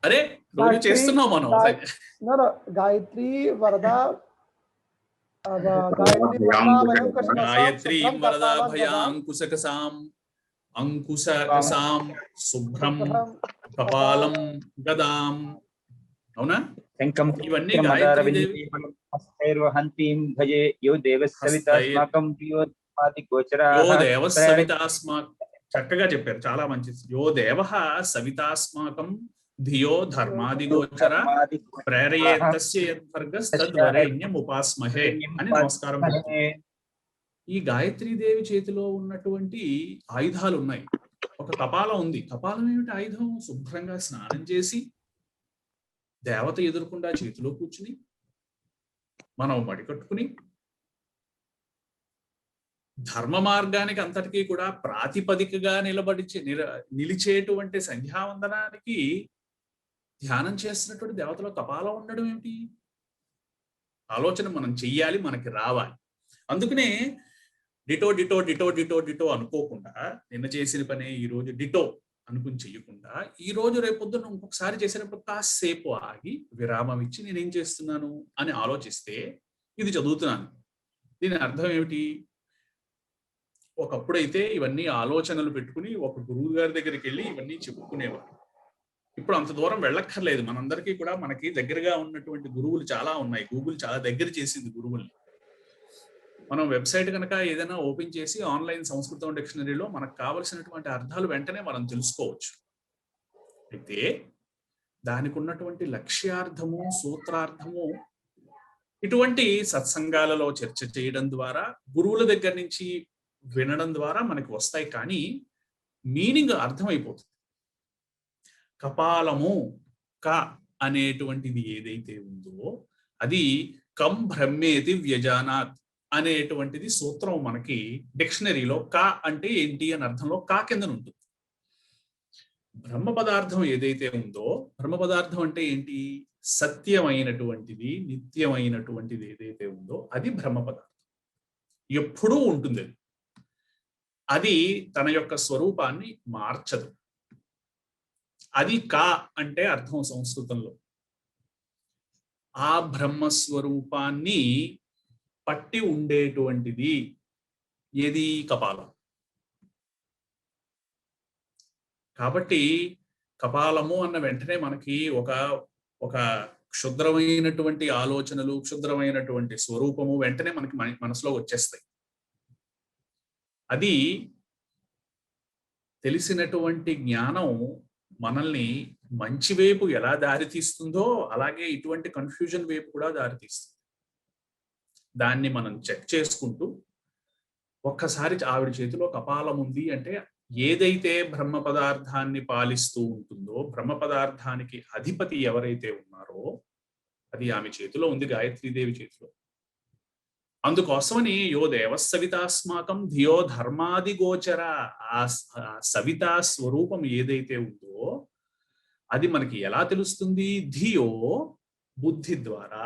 A: అరే రోజు చేస్తున్నాం మనం.
C: గాయత్రి వరద
A: గాయత్రీ వరదాభయాంకుశకసాం అంకుశకసాం శుభ్రం కపాలం గదాం. అవునా? ఇవన్నీ గాయత్రీదేవి. చక్కగా చెప్పారు, చాలా మంచిది. యో దేవ సవితాస్మాకం ధియో ధర్మాది గోచర ప్రేరయేతస్యద్వర్గస్తద్వరేణ్యం ఉపాస్మహే అని నమస్కారం. ఈ గాయత్రీదేవి చేతిలో ఉన్నటువంటి ఆయుధాలు ఉన్నాయి. ఒక కపాలం ఉంది. కపాలం ఏమిటి ఆయుధం? శుభ్రంగా స్నానం చేసి దేవత ఎదురుకుండా చేతిలో కూర్చుని మనం మడికట్టుకుని ధర్మ మార్గానికి అంతటికీ కూడా ప్రాతిపదికగా నిలిచేటువంటి సంధ్యావందనానికి ధ్యానం చేస్తున్నటువంటి దేవతలో కపాలం ఉండడం ఏమిటి? ఆలోచన మనం చెయ్యాలి, మనకి రావాలి. అందుకనే ditto ditto ditto ditto ditto అనుకోకుండా నిన్న చేసిన పనే ఈ రోజు డిటో అనుకుని చెయ్యకుండా ఈ రోజు రేపొద్దున ఇంకొకసారి చేసినప్పుడు కాసేపు ఆగి విరామం ఇచ్చి నేనేం చేస్తున్నాను అని ఆలోచిస్తే ఇది చదువుతున్నాను. దీని అర్థం ఏమిటి? ఒకప్పుడైతే ఇవన్నీ ఆలోచనలు పెట్టుకుని ఒక గురువు గారి దగ్గరికి వెళ్ళి ఇవన్నీ చెప్పుకునేవారు. ఇప్పుడు అంత దూరం వెళ్ళక్కర్లేదు. మనందరికీ కూడా మనకి దగ్గరగా ఉన్నటువంటి గురువులు చాలా ఉన్నాయి. గూగుల్ చాలా దగ్గర చేసింది గురువుల్ని. మనం వెబ్సైట్ కనుక ఏదైనా ఓపెన్ చేసి ఆన్లైన్ సంస్కృతం డిక్షనరీలో మనకు కావలసినటువంటి అర్థాలు వెంటనే మనం తెలుసుకోవచ్చు. అయితే దానికి ఉన్నటువంటి లక్ష్యార్థము, సూత్రార్థము ఇటువంటి సత్సంగాలలో చర్చ చేయడం ద్వారా, గురువుల దగ్గర నుంచి వినడం ద్వారా మనకి వస్తాయి. కానీ మీనింగ్ అర్థమైపోతుంది. కపాలము క అనేటువంటిది ఏదైతే ఉందో అది కం బ్రహ్మేతి వ్యజానాత్ అనేటువంటిది సూత్రం మనకి డిక్షనరీలో. క అంటే ఏంటి అని అర్థంలో కా కింద ఉంటుంది. బ్రహ్మ పదార్థం ఏదైతే ఉందో, బ్రహ్మ పదార్థం అంటే ఏంటి? సత్యమైనటువంటిది, నిత్యమైనటువంటిది ఏదైతే ఉందో అది బ్రహ్మ పదార్థం. ఎప్పుడూ ఉంటుంది. అది తన యొక్క స్వరూపాన్ని మార్చదు. అది కా అంటే అర్థం సంస్కృతంలో. ఆ బ్రహ్మస్వరూపాన్ని పట్టి ఉండేటువంటిది ఏది? కపాలం. కాబట్టి కపాలము అన్న వెంటనే మనకి ఒక క్షుద్రమైనటువంటి ఆలోచనలు, క్షుద్రమైనటువంటి స్వరూపము వెంటనే మనకి మనసులో వచ్చేస్తాయి. అది తెలిసినటువంటి జ్ఞానం మనల్ని మంచి వైపు ఎలా దారితీస్తుందో అలాగే ఇటువంటి కన్ఫ్యూజన్ వైపు కూడా దారితీస్తుంది. దాన్ని మనం చెక్ చేసుకుంటూ ఒక్కసారి ఆవిడ చేతిలో కపాలం ఉంది అంటే ఏదైతే బ్రహ్మ పదార్థాన్ని పాలిస్తూ ఉంటుందో, బ్రహ్మ పదార్థానికి అధిపతి ఎవరైతే ఉన్నారో అది ఆమె చేతిలో ఉంది, గాయత్రీదేవి చేతిలో. అందుకోసమని యో దేవస్సవితాస్మాకం ధియో ధర్మాది గోచర, ఆ సవితా స్వరూపం ఏదైతే ఉందో అది మనకి ఎలా తెలుస్తుంది? ధియో బుద్ధి ద్వారా,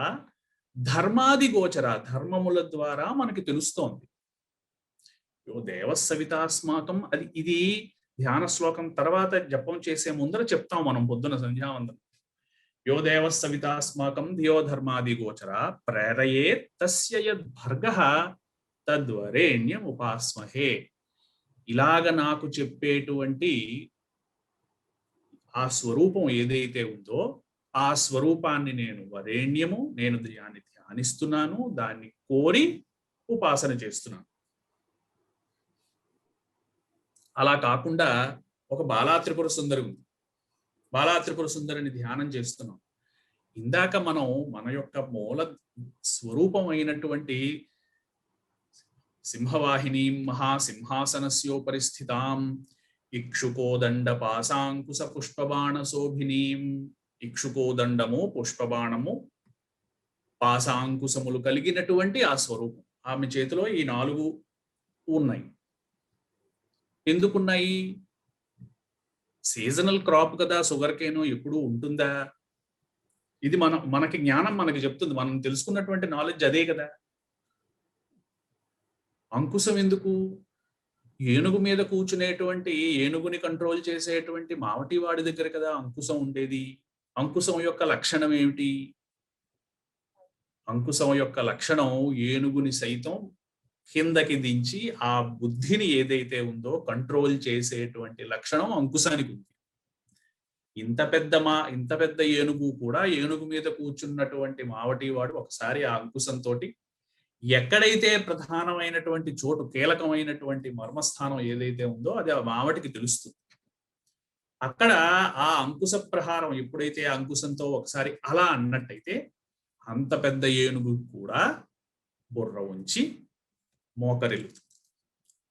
A: ధర్మాది గోచర ధర్మముల ద్వారా మనకి తెలుస్తోంది. యో దేవ సవితాస్మాకం, ఇది ధ్యాన శ్లోకం తర్వాత జపం చేసే ముందర చెప్తాం మనం పొద్దున సంధ్యావందనం. యో దేవ సవితాస్మాకం ధియో ధర్మాది గోచర ప్రేరయే తస్య యద్భర్గః తద్వరేణ్యం ఉపాస్మహే. ఇలాగ నాకు చెప్పేటువంటి ఆ స్వరూపం ఏదైతే ఉందో ఆ స్వరూపాన్ని నేను దాన్ని ధ్యానిస్తున్నాను, దాన్ని కోరి ఉపాసన చేస్తున్నాను. అలా కాకుండా ఒక బాలా త్రిపుర సుందరి ఉంది, బాలా త్రిపుర సుందరిని ధ్యానం చేస్తున్నాం. ఇందాక మనం మన యొక్క మూల స్వరూపం అయినటువంటి సింహవాహిని మహాసింహాసనస్యోపరి స్థితాం ఇక్షుకోదండ పాశాంకుశ పుష్పబాణ శోభినీం. ఇక్షుకోదండము, పుష్పబాణము, పాశాంకుశములు కలిగినటువంటి ఆ స్వరూపం. ఆమె చేతిలో ఈ 4 ఉన్నాయి. ఎందుకున్నాయి? సీజనల్ క్రాప్ కదా, షుగర్ కేన్ ఎప్పుడూ ఉంటుందా? ఇది మనకి జ్ఞానం మనకి చెప్తుంది, మనం తెలుసుకున్నటువంటి నాలెడ్జ్ అదే కదా. అంకుశం ఎందుకు? ఏనుగు మీద కూర్చునేటువంటి, ఏనుగుని కంట్రోల్ చేసేటువంటి మావటి వాడి దగ్గర కదా అంకుశం ఉండేది. అంకుశం యొక్క లక్షణం ఏమిటి? అంకుశం యొక్క లక్షణం ఏనుగుని సైతం కిందకి దించి ఆ బుద్ధిని ఏదైతే ఉందో కంట్రోల్ చేసేటువంటి లక్షణం అంకుశానికి ఉంది. ఇంత పెద్ద ఏనుగు కూడా, ఏనుగు మీద కూర్చున్నటువంటి మావటి వాడు ఒకసారి ఆ అంకుశంతో ఎక్కడైతే ప్రధానమైనటువంటి చోటు, కీలకమైనటువంటి మర్మస్థానం ఏదైతే ఉందో అది ఆ మావటికి తెలుస్తుంది. అక్కడ ఆ అంకుశ ప్రహారం ఎప్పుడైతే ఆ అంకుశంతో ఒకసారి అలా అన్నట్టయితే అంత పెద్ద ఏనుగు కూడా బుర్ర ఉంచి మోకరిల్లుతుంది.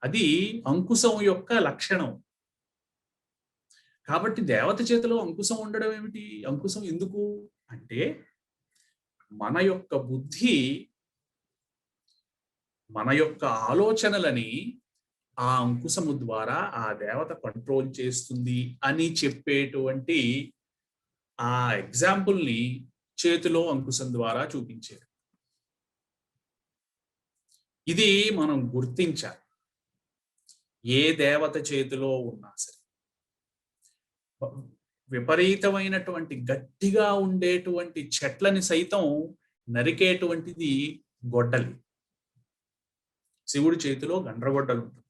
A: అది అంకుశం యొక్క లక్షణం. కాబట్టి దేవత చేతిలో అంకుశం ఉండడం ఏమిటి? అంకుశం ఎందుకు అంటే మన యొక్క బుద్ధి, మన యొక్క ఆలోచనలని ఆ అంకుశము ద్వారా ఆ దేవత కంట్రోల్ చేస్తుంది అని చెప్పేటువంటి ఆ ఎగ్జాంపుల్ని చేతిలో అంకుశం ద్వారా చూపించారు. ఇది మనం గుర్తించాలి. ఏ దేవత చేతిలో ఉన్నా సరే, విపరీతమైనటువంటి గట్టిగా ఉండేటువంటి చెట్లని సైతం నరికేటువంటిది గొడ్డలి. శివుడి చేతిలో గండ్రగొడ్డలు ఉంటుంది.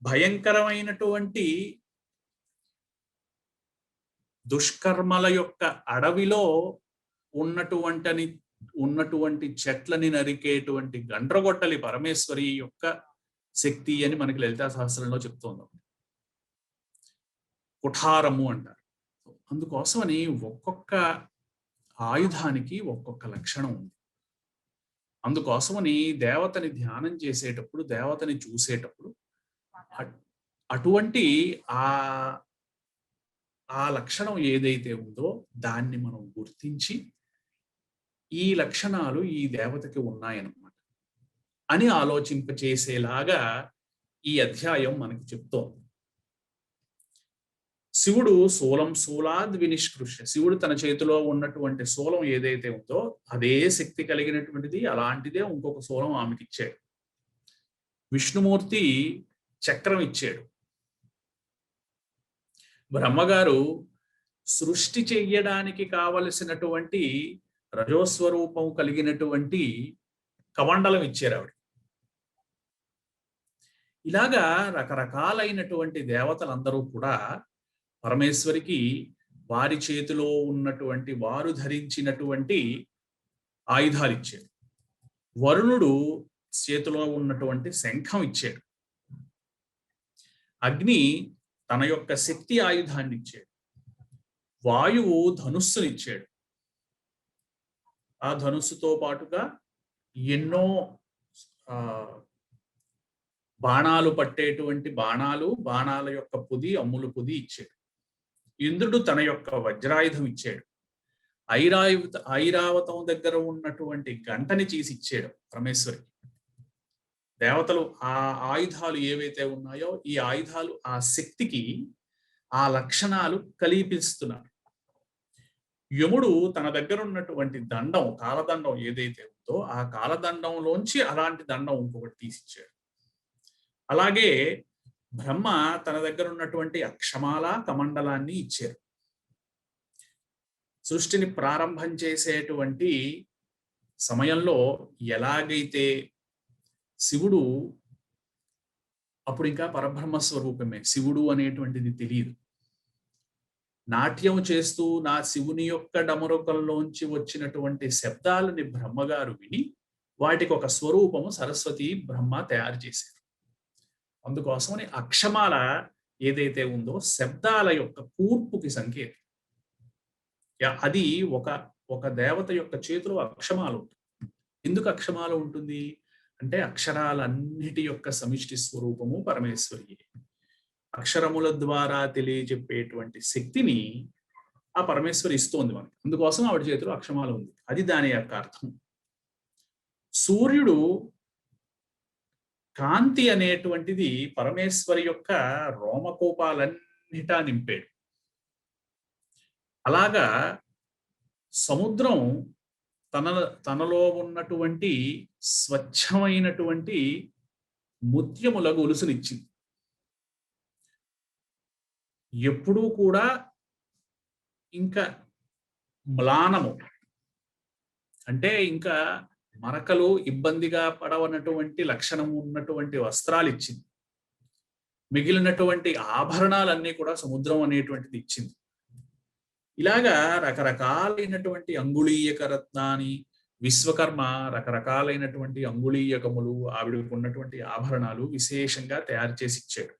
A: భయంకరమైనటువంటి దుష్కర్మల యొక్క అడవిలో ఉన్నటువంటి చెట్లని నరికేటువంటి గండ్రగొడ్డలి పరమేశ్వరి యొక్క శక్తి అని మనకి లలితా సహస్రంలో చెప్తోంది. కుఠారము అంటారు. అందుకోసమని ఒక్కొక్క ఆయుధానికి ఒక్కొక్క లక్షణం ఉంది. అందుకోసమని దేవతని ధ్యానం చేసేటప్పుడు, దేవతని చూసేటప్పుడు అటువంటి ఆ లక్షణం ఏదైతే ఉందో దాన్ని మనం గుర్తించి ఈ లక్షణాలు ఈ దేవతకి ఉన్నాయన్నమాట అని ఆలోచింపచేసేలాగా ఈ అధ్యాయం మనకి చెప్తోంది. శివుడు శూలాద్ వినిష్కృష్య, శివుడు తన చేతిలో ఉన్నటువంటి శూలం ఏదైతే ఉందో అదే శక్తి కలిగినటువంటిది, అలాంటిదే ఇంకొక శూలం ఆమెకి ఇచ్చాడు. విష్ణుమూర్తి చక్రం ఇచ్చాడు. బ్రహ్మగారు సృష్టి చెయ్యడానికి కావలసినటువంటి రజోస్వరూపం కలిగినటువంటి కమండలం ఇచ్చారు ఆవిడ. ఇలాగా రకరకాలైనటువంటి దేవతలందరూ కూడా పరమేశ్వరికి వారి చేతిలో ఉన్నటువంటి, వారు ధరించినటువంటి ఆయుధాలు ఇచ్చాడు. వరుణుడు చేతిలో ఉన్నటువంటి శంఖం ఇచ్చాడు. అగ్ని తన యొక్క శక్తి ఆయుధాన్ని ఇచ్చాడు. వాయువు ధనుస్సునిచ్చాడు. ఆ ధనుస్సుతో పాటుగా ఎన్నో బాణాలు పట్టేటువంటి బాణాల యొక్క పొది, అమ్ముల పొది ఇచ్చాడు. ఇంద్రుడు తన యొక్క వజ్రాయుధం ఇచ్చాడు. ఐరావతం దగ్గర ఉన్నటువంటి గంటని చేసి ఇచ్చాడు పరమేశ్వరికి. దేవతలు ఆ ఆయుధాలు ఏవైతే ఉన్నాయో ఈ ఆయుధాలు ఆ శక్తికి ఆ లక్షణాలు కల్పిస్తున్నారు. యముడు తన దగ్గర ఉన్నటువంటి దండం, కాలదండం ఏదైతే ఉందో ఆ కాలదండంలోంచి అలాంటి దండం ఇంకొకటి తీసిచ్చాడు. అలాగే బ్రహ్మ తన దగ్గర ఉన్నటువంటి అక్షమాల కమండలాన్ని ఇచ్చారు. సృష్టిని ప్రారంభం చేసేటువంటి సమయంలో ఎలాగైతే శివుడు, అప్పుడు ఇంకా పరబ్రహ్మ స్వరూపమే, శివుడు అనేటువంటిది తెలియదు, నాట్యం చేస్తూ నా శివుని యొక్క డమరుకల్లోంచి వచ్చినటువంటి శబ్దాలని బ్రహ్మగారు విని వాటికి ఒక స్వరూపము సరస్వతి బ్రహ్మ తయారు చేశారు. అందుకోసమని అక్షమాల ఏదైతే ఉందో శబ్దాల యొక్క కూర్పుకి సంకేతం. అది ఒక దేవత యొక్క చేతిలో అక్షమాల ఉంటుంది. ఎందుకు అక్షమాల ఉంటుంది అంటే అక్షరాలన్నిటి యొక్క సమిష్టి స్వరూపము పరమేశ్వరి. అక్షరముల ద్వారా తెలియజెప్పేటువంటి శక్తిని ఆ పరమేశ్వరి ఇస్తోంది మనకి. అందుకోసం ఆవిడ చేతిలో అక్షమాల ఉంది. అది దాని యొక్క అర్థం. సూర్యుడు కాంతి అనేటువంటిది పరమేశ్వరి యొక్క రోమకోపాలన్నిటా నింపాడు. అలాగా సముద్రం తనలో ఉన్నటువంటి స్వచ్ఛమైనటువంటి ముత్యముల గొలుసునిచ్చింది. ఎప్పుడూ కూడా ఇంకా మ్లానము అంటే ఇంకా మరకలు ఇబ్బందిగా పడవనటువంటి లక్షణం ఉన్నటువంటి వస్త్రాలు ఇచ్చింది. మిగిలినటువంటి ఆభరణాలన్నీ కూడా సముద్రం అనేటువంటిది ఇచ్చింది. ఇలాగా రకరకాలైనటువంటి అంగుళీయక రత్నాన్ని, విశ్వకర్మ రకరకాలైనటువంటి అంగుళీయకములు, ఆవిడకు ఉన్నటువంటి ఆభరణాలు విశేషంగా తయారు చేసి ఇచ్చాడు.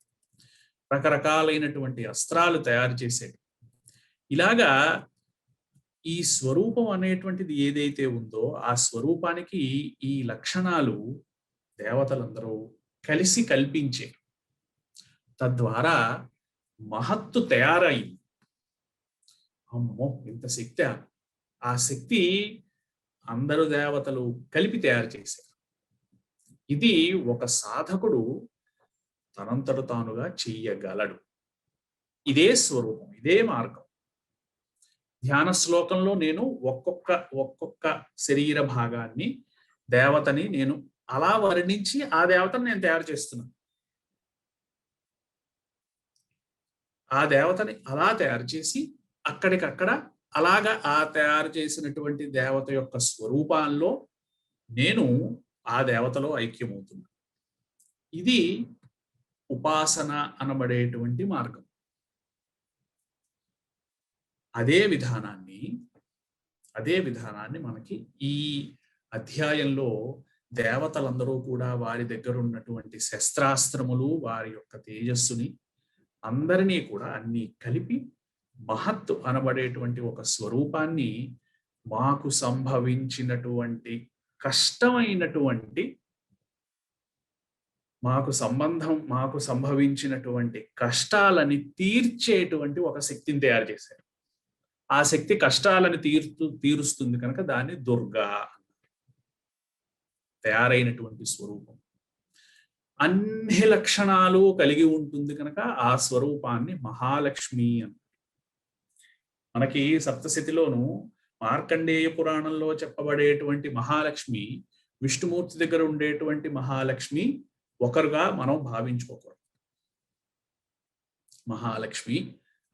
A: రకరకాలైనటువంటి అస్త్రాలు తయారు చేశాడు. ఇలాగా ఈ స్వరూపం అనేటువంటిది ఏదైతే ఉందో ఆ స్వరూపానికి ఈ లక్షణాలు దేవతలందరూ కలిసి కల్పించారు. తద్వారా మహత్తు తయారైంది. అమ్మో, ఇంత శక్తి! ఆ శక్తి అందరు దేవతలు కలిపి తయారు చేశారు. ఇది ఒక సాధకుడు తనంతట తానుగా చెయ్యగలడు. ఇదే స్వరూపం, ఇదే మార్గం. ధ్యాన శ్లోకంలో నేను ఒక్కొక్క శరీర భాగాన్ని, దేవతని నేను అలా వర్ణించి ఆ దేవతను నేను తయారు చేస్తున్నాను. ఆ దేవతని అలా తయారు చేసి అక్కడికక్కడ అలాగా ఆ తయారు చేసినటువంటి దేవత యొక్క స్వరూపాల్లో నేను ఆ దేవతలో ఐక్యమవుతున్నాను. ఇది ఉపాసన అనబడేటువంటి మార్గం. అదే విధానాన్ని మనకి ఈ అధ్యాయంలో దేవతలందరూ కూడా వారి దగ్గర ఉన్నటువంటి శస్త్రాస్త్రములు, వారి యొక్క తేజస్సుని అందరినీ కూడా అన్ని కలిపి మహత్తు అనబడేటువంటి ఒక స్వరూపాన్ని మాకు సంభవించినటువంటి కష్టమైనటువంటి మాకు సంభవించినటువంటి కష్టాలని తీర్చేటువంటి ఒక శక్తిని తయారు చేశారు. ఆ శక్తి కష్టాలను తీరుస్తుంది కనుక దాన్ని దుర్గా తయారైనటువంటి స్వరూపం. అన్ని లక్షణాలు కలిగి ఉంటుంది కనుక ఆ స్వరూపాన్ని మహాలక్ష్మి అని. మనకి సప్తశతిలోను మార్కండేయ పురాణంలో చెప్పబడేటువంటి మహాలక్ష్మి, విష్ణుమూర్తి దగ్గర ఉండేటువంటి మహాలక్ష్మి ఒకరుగా మనం భావించుకోకూడదు. మహాలక్ష్మి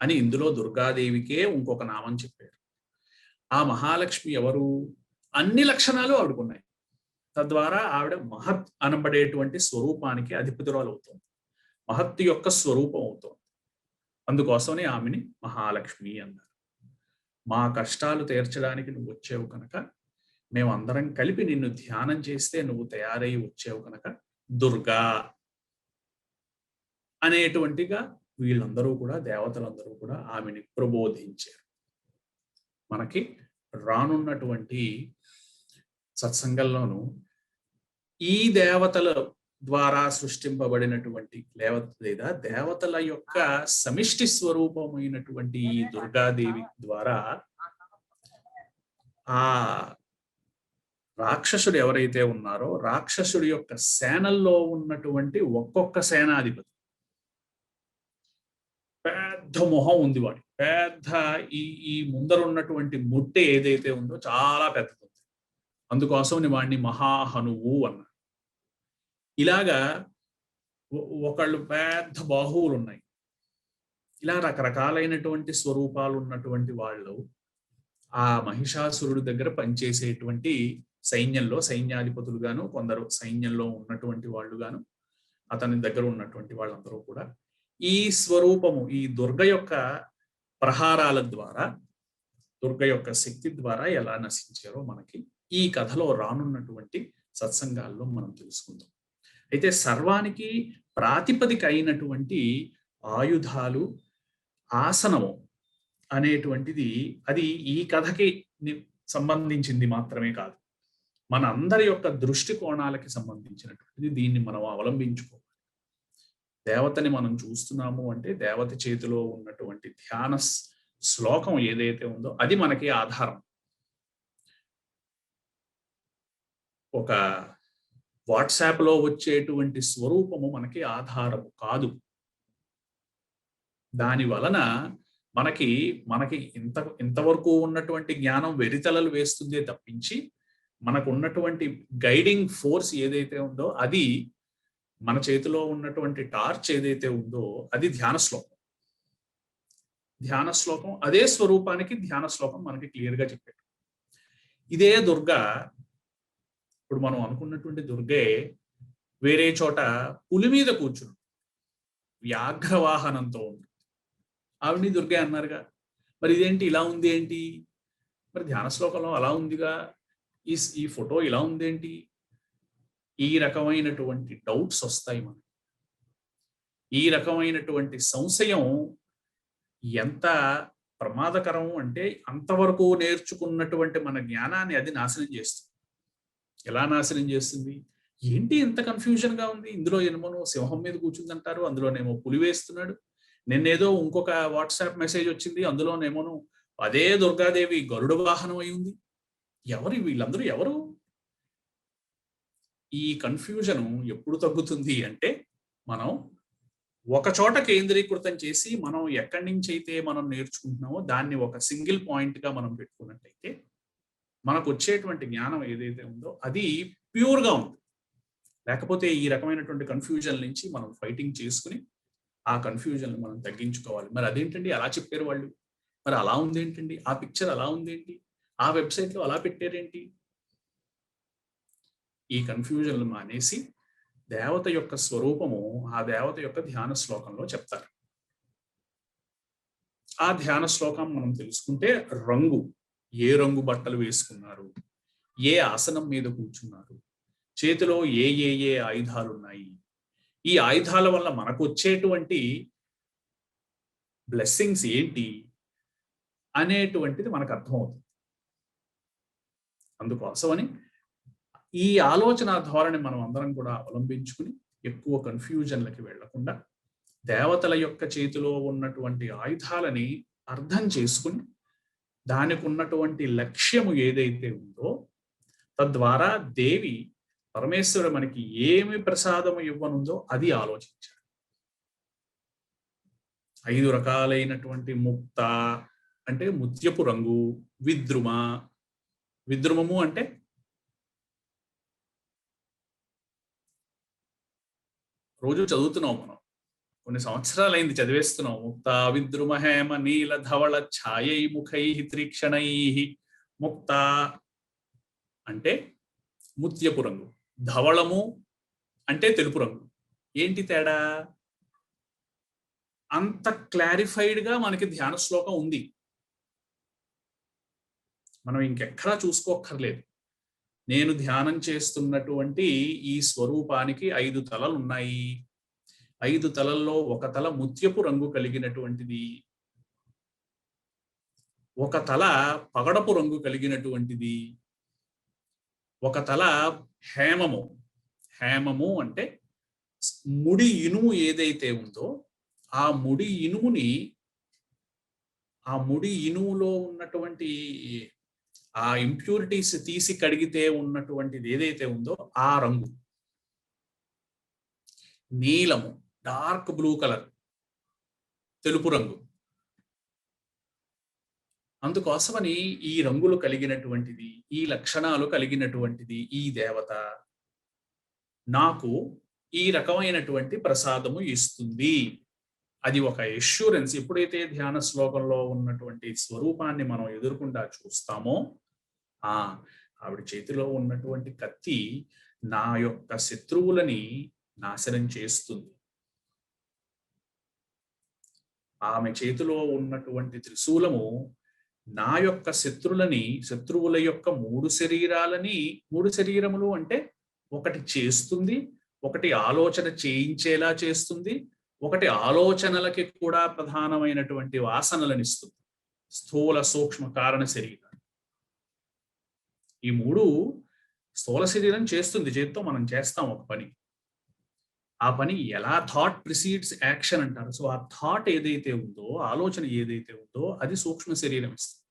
A: అని ఇందులో దుర్గాదేవికే ఇంకొక నామం చెప్పారు. ఆ మహాలక్ష్మి ఎవరు? అన్ని లక్షణాలు ఆవిడకున్నాయి. తద్వారా ఆవిడ మహత్ అనబడేటువంటి స్వరూపానికి అధిపతురాలు అవుతుంది. మహత్తు యొక్క స్వరూపం అవుతుంది. అందుకోసమే ఆమెని మహాలక్ష్మి అన్నారు. మా కష్టాలు తీర్చడానికి నువ్వు వచ్చావు కనుక, మేమందరం కలిపి నిన్ను ధ్యానం చేస్తే నువ్వు తయారై వచ్చావు కనుక దుర్గా అనేటువంటిగా వీళ్ళందరూ కూడా, దేవతలందరూ కూడా ఆమెని ప్రబోధించారు. మనకి రానున్నటువంటి సత్సంగంలోను ఈ దేవతల ద్వారా సృష్టింపబడినటువంటి లేదా దేవతల యొక్క సమిష్టి స్వరూపమైనటువంటి ఈ దుర్గాదేవి ద్వారా ఆ రాక్షసుడు ఎవరైతే ఉన్నారో రాక్షసుడి యొక్క సేనల్లో ఉన్నటువంటి ఒక్కొక్క సేనాధిపతి, పెద్ద పెద్ద మొహం ఉంది వాడి, పెద్ద ఈ ముందర ఉన్నటువంటి ముట్టె ఏదైతే ఉందో చాలా పెద్దది ఉంది, అందుకోసం వాడిని మహాహనువు అన్నారు. ఇలాగా ఒకళ్ళు పెద్ద బాహువులు ఉన్నాయి. ఇలా రకరకాలైనటువంటి స్వరూపాలు ఉన్నటువంటి వాళ్ళు ఆ మహిషాసురుడి దగ్గర పనిచేసేటువంటి సైన్యంలో సైన్యాధిపతులు గాను, కొందరు సైన్యంలో ఉన్నటువంటి వాళ్ళు గాను, అతని దగ్గర ఉన్నటువంటి వాళ్ళందరూ కూడా ఈ స్వరూపము, ఈ దుర్గ యొక్క ప్రహారాల ద్వారా, దుర్గ యొక్క శక్తి ద్వారా ఎలా నశించారో మనకి ఈ కథలో రానున్నటువంటి సత్సంగాల్లో మనం తెలుసుకుందాం. అయితే సర్వానికి ప్రాతిపదిక అయినటువంటి ఆయుధాలు, ఆసనము అనేటువంటిది అది ఈ కథకి సంబంధించింది మాత్రమే కాదు, మన అందరి యొక్క దృష్టికోణాలకి సంబంధించినటువంటిది. దీన్ని మనం అవలంబించుకోవాలి. దేవతని మనం చూస్తున్నాము అంటే దేవత చేతిలో ఉన్నటువంటి ధ్యాన శ్లోకం ఏదైతే ఉందో అది మనకి ఆధారం. ఒక వాట్సాప్ లో వచ్చేటువంటి స్వరూపము మనకి ఆధారము కాదు. దాని వలన మనకి ఇంతవరకు ఉన్నటువంటి జ్ఞానం వెరితలలు వేస్తుందే తప్పించి మనకు ఉన్నటువంటి గైడింగ్ ఫోర్స్ ఏదైతే ఉందో అది, మన చేతిలో ఉన్నటువంటి టార్చ్ ఏదైతే ఉందో అది ధ్యాన శ్లోకం. ధ్యాన శ్లోకం అదే స్వరూపానికి ధ్యాన శ్లోకం మనకి క్లియర్ గా చెప్పాడు. ఇదే దుర్గా, ఇప్పుడు మనం అనుకున్నటువంటి దుర్గే వేరే చోట పులి మీద కూర్చుని వ్యాఘ్రవాహనంతో ఉంటుంది, ఆవిడ్ని దుర్గే అన్నారుగా. మరి ఇదేంటి ఇలా ఉంది ఏంటి, మరి ధ్యాన శ్లోకంలో అలా ఉందిగా, ఈ ఫోటో ఇలా ఉందేంటి, ఈ రకమైనటువంటి డౌట్స్ వస్తాయి మనకి. ఈ రకమైనటువంటి సంశయం ఎంత ప్రమాదకరం అంటే అంతవరకు నేర్చుకున్నటువంటి మన జ్ఞానాన్ని అది నాశనం చేస్తుంది. ఎలా నాశనం చేస్తుంది, ఏంటి ఇంత కన్ఫ్యూజన్ గా ఉంది, ఇందులో ఏమో సింహం మీద కూర్చుందంటారు, అందులోనేమో పులి వేస్తున్నాడు, నిన్నేదో ఇంకొక వాట్సాప్ మెసేజ్ వచ్చింది, అందులోనేమోను అదే దుర్గాదేవి గరుడ వాహనం అయి ఉంది. ఎవరు వీళ్ళందరూ ఎవరు? ఈ కన్ఫ్యూజన్ ఎప్పుడు తగ్గుతుంది అంటే మనం ఒక చోట కేంద్రీకృతం చేసి మనం ఎక్కడి నుంచి అయితే మనం నేర్చుకుంటున్నామో దాన్ని ఒక సింగిల్ పాయింట్ గా మనం పెట్టుకున్నట్టయితే మనకు వచ్చేటువంటి జ్ఞానం ఏదైతే ఉందో అది ప్యూర్ గా ఉంది. లేకపోతే ఈ రకమైనటువంటి కన్ఫ్యూజన్ నుంచి మనం ఫైటింగ్ చేసుకుని ఆ కన్ఫ్యూజన్ మనం తగ్గించుకోవాలి. మరి అదేంటండి అలా చెప్పారు వాళ్ళు, మరి అలా ఉందేంటండి, ఆ పిక్చర్ అలా ఉందేంటి, ఆ వెబ్సైట్ లో అలా పెట్టారేంటి, ఈ కన్ఫ్యూజన్లు మానేసి దేవత యొక్క స్వరూపము ఆ దేవత యొక్క ధ్యాన శ్లోకంలో చెప్తారు. ఆ ధ్యాన శ్లోకం మనం తెలుసుకుంటే రంగు, ఏ రంగు బట్టలు వేసుకున్నారు, ఏ ఆసనం మీద కూర్చున్నారు, చేతిలో ఏ ఏ ఏ ఆయుధాలు ఉన్నాయి, ఈ ఆయుధాల వల్ల మనకు వచ్చేటువంటి బ్లెస్సింగ్స్ ఏంటి అనేటువంటిది మనకు అర్థమవుతుంది. అందుకోసమని ఈ ఆలోచన ధోరణి మనం అందరం కూడా అవలంబించుకుని ఎక్కువ కన్ఫ్యూజన్లకి వెళ్లకుండా దేవతల యొక్క చేతిలో ఉన్నటువంటి ఆయుధాలని అర్థం చేసుకుని దానికి ఉన్నటువంటి లక్ష్యము ఏదైతే ఉందో తద్వారా దేవి పరమేశ్వరు మనకి ఏమి ప్రసాదము ఇవ్వనుందో అది ఆలోచించారు. 5 రకాలైనటువంటి ముక్త అంటే ముత్యపు రంగు, విద్రుమ, విద్రుమము అంటే రోజు చదువుతున్నాం మనం, కొన్ని సంవత్సరాలైంది చదివేస్తున్నాం. ముక్త విద్రుమ హేమ నీల ధవళ ఛాయై ముఖై త్రిక్షణై. ముక్త అంటే ముత్యపు రంగు, ధవళము అంటే తెలుపు రంగు. ఏంటి తేడా? అంత క్లారిఫైడ్ గా మనకి ధ్యాన శ్లోకం ఉంది, మనం ఇంకెక్కడా చూసుకోక్కర్లేదు. నేను ధ్యానం చేస్తున్నటువంటి ఈ స్వరూపానికి 5 తలలు ఉన్నాయి. 5 తలల్లో ఒక తల ముత్యపు రంగు కలిగినటువంటిది, ఒక తల పగడపు రంగు కలిగినటువంటిది, ఒక తల హేమము. హేమము అంటే ముడి ఇనుము ఏదైతే ఉందో ఆ ముడి ఇనుముని, ఆ ముడి ఇనుములో ఉన్నటువంటి ఆ ఇంప్యూరిటీస్ తీసి కడిగితే ఉన్నటువంటిది ఏదైతే ఉందో ఆ రంగు. నీలము డార్క్ బ్లూ కలర్, తెలుపు రంగు. అందుకోసమని ఈ రంగులు కలిగినటువంటిది, ఈ లక్షణాలు కలిగినటువంటిది ఈ దేవత నాకు ఈ రకమైనటువంటి ప్రసాదము ఇస్తుంది. అది ఒక ఎష్యూరెన్స్. ఎప్పుడైతే ధ్యాన శ్లోకంలో ఉన్నటువంటి స్వరూపాన్ని మనం ఎదురుకుండా చూస్తామో, ఆవిడ చేతిలో ఉన్నటువంటి కత్తి నా యొక్క శత్రువులని నాశనం చేస్తుంది. ఆమె చేతిలో ఉన్నటువంటి త్రిశూలము నా యొక్క శత్రువుల యొక్క 3 శరీరాలని, 3 శరీరములు అంటే ఒకటి చేస్తుంది, ఒకటి ఆలోచన చేయించేలా చేస్తుంది, ఒకటి ఆలోచనలకి కూడా ప్రధానమైనటువంటి వాసనలను ఇస్తుంది. స్థూల సూక్ష్మ కారణ శరీరాలు. ఈ 3 స్థూల శరీరం చేస్తుంది. చేతితో మనం చేస్తాం ఒక పని. ఆ పని ఎలా థాట్ ప్రిసీడ్స్ యాక్షన్ అంటారు. సో ఆ థాట్ ఏదైతే ఉందో, ఆలోచన ఏదైతే ఉందో అది సూక్ష్మ శరీరం ఇస్తుంది.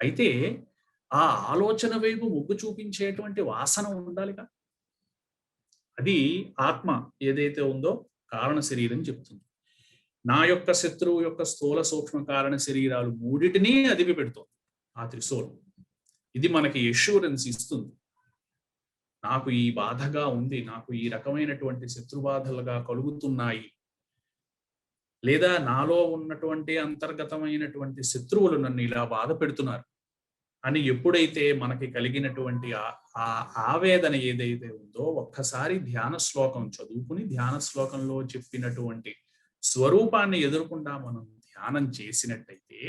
A: అయితే ఆ ఆలోచన వైపు మొగ్గు చూపించేటువంటి వాసన ఉండాలిగా. అది ఆత్మ ఏదైతే ఉందో కారణ శరీరం చెప్తుంది. నా యొక్క శత్రువు యొక్క స్థూల సూక్ష్మ కారణ శరీరాలు 3టిని అదిపి పెడుతుంది ఆ త్రిశూలం. ఇది మనకి ఎష్యూరెన్స్ ఇస్తుంది. నాకు ఈ బాధగా ఉంది, నాకు ఈ రకమైనటువంటి శత్రుబాధలుగా కలుగుతున్నాయి, లేదా నాలో ఉన్నటువంటి అంతర్గతమైనటువంటి శత్రువులు నన్ను ఇలా బాధ పెడుతున్నారు అని ఎప్పుడైతే మనకి కలిగినటువంటి ఆ ఆవేదన ఏదైతే ఉందో, ఒక్కసారి ధ్యాన శ్లోకం చదువుకుని ధ్యాన శ్లోకంలో చెప్పినటువంటి స్వరూపాన్ని ఎదురకుండా మనం ధ్యానం చేసినట్టయితే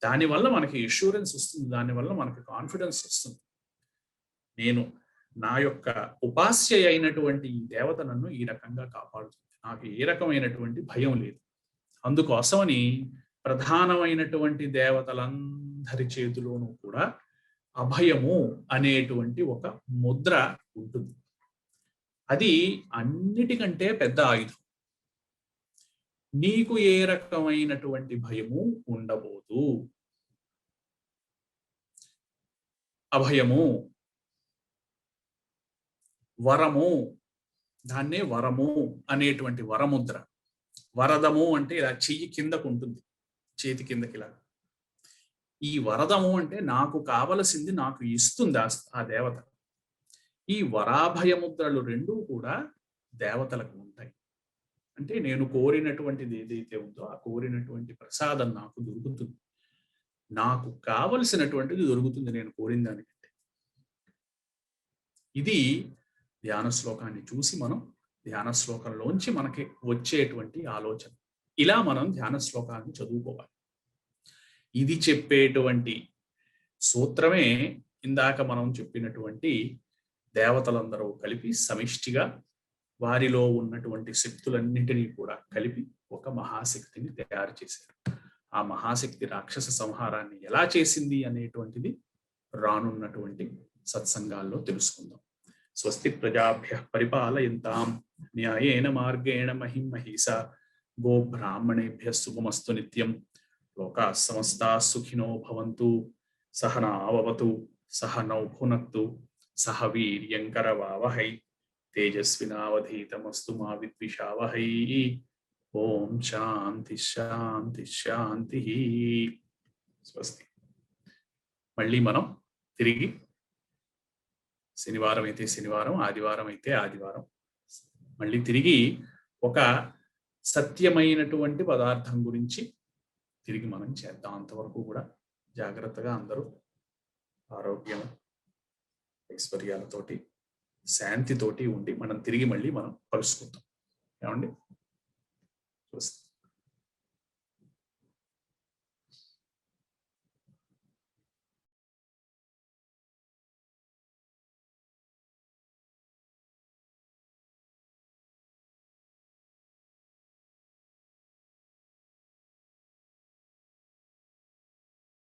A: దానివల్ల మనకి ఎష్యూరెన్స్ వస్తుంది, దానివల్ల మనకి కాన్ఫిడెన్స్ వస్తుంది. నేను నా యొక్క ఉపాస్య అయినటువంటి ఈ దేవత నన్ను ఈ రకంగా కాపాడుతుంది, నాకు ఏ రకమైనటువంటి భయం లేదు. అందుకోసమని ప్రధానమైనటువంటి దేవతలందరి చేతిలోనూ కూడా అభయము అనేటువంటి ఒక ముద్ర ఉంటుంది. అది అన్నిటికంటే పెద్ద ఆయుధం. నీకు ఏ రకమైనటువంటి భయము ఉండబోదు. అభయము, వరము, దాన్నే వరము అనేటువంటి వరముద్ర. వరదము అంటే ఇలా చెయ్యి కిందకు ఉంటుంది, చేతి కిందకి ఇలా. ఈ వరదము అంటే నాకు కావలసింది నాకు ఇస్తుంది ఆ దేవత. ఈ వరాభయముద్రలు 2 కూడా దేవతలకు ఉంటాయి. అంటే నేను కోరినటువంటిది ఏదైతే ఉందో ఆ కోరినటువంటి ప్రసాదం నాకు దొరుకుతుంది, నాకు కావలసినటువంటిది దొరుకుతుంది నేను కోరిన దానికంటే. ఇది ధ్యాన శ్లోకాన్ని చూసి మనం ధ్యాన శ్లోకంలోంచి మనకి వచ్చేటువంటి ఆలోచన. ఇలా మనం ధ్యాన శ్లోకాన్ని చదువుకోవాలి. ఇది చెప్పేటువంటి సూత్రమే ఇందాక మనం చెప్పినటువంటి దేవతలందరూ కలిపి సమిష్టిగా వారిలో ఉన్నటువంటి శక్తులన్నింటినీ కూడా కలిపి ఒక మహాశక్తిని తయారు చేశారు. ఆ మహాశక్తి రాక్షస సంహారాన్ని ఎలా చేసింది అనేటువంటిది రానున్నటువంటి సత్సంగాల్లో తెలుసుకుందాం. స్వస్తి ప్రజాభ్యః పరిపాలయంతాం న్యాయేన మార్గేణ మహిం మహీసా గో బ్రాహ్మణేభ్యః శుభమస్తు నిత్యం. లోకాః సమస్తాః సుఖినో భవంతు. సహనావవతు సహనౌ భునక్తు సహ వీర్యం కరవావహై తేజస్వినావధీతమస్తు మా విద్విషావహై. ఓం శాంతి శాంతి శాంతి. స్వస్తి. మళ్ళీ మనం తిరిగి శనివారం అయితే శనివారం, ఆదివారం అయితే ఆదివారం మళ్ళీ తిరిగి ఒక సత్యమైనటువంటి పదార్థం గురించి తిరిగి మనం చేద్దాం. అంతవరకు కూడా జాగ్రత్తగా అందరూ ఆరోగ్యం, ఐశ్వర్యాలతోటి, శాంతితోటి ఉండి మనం తిరిగి మళ్ళీ మనం కలుసుకుందాం. ఏమండి?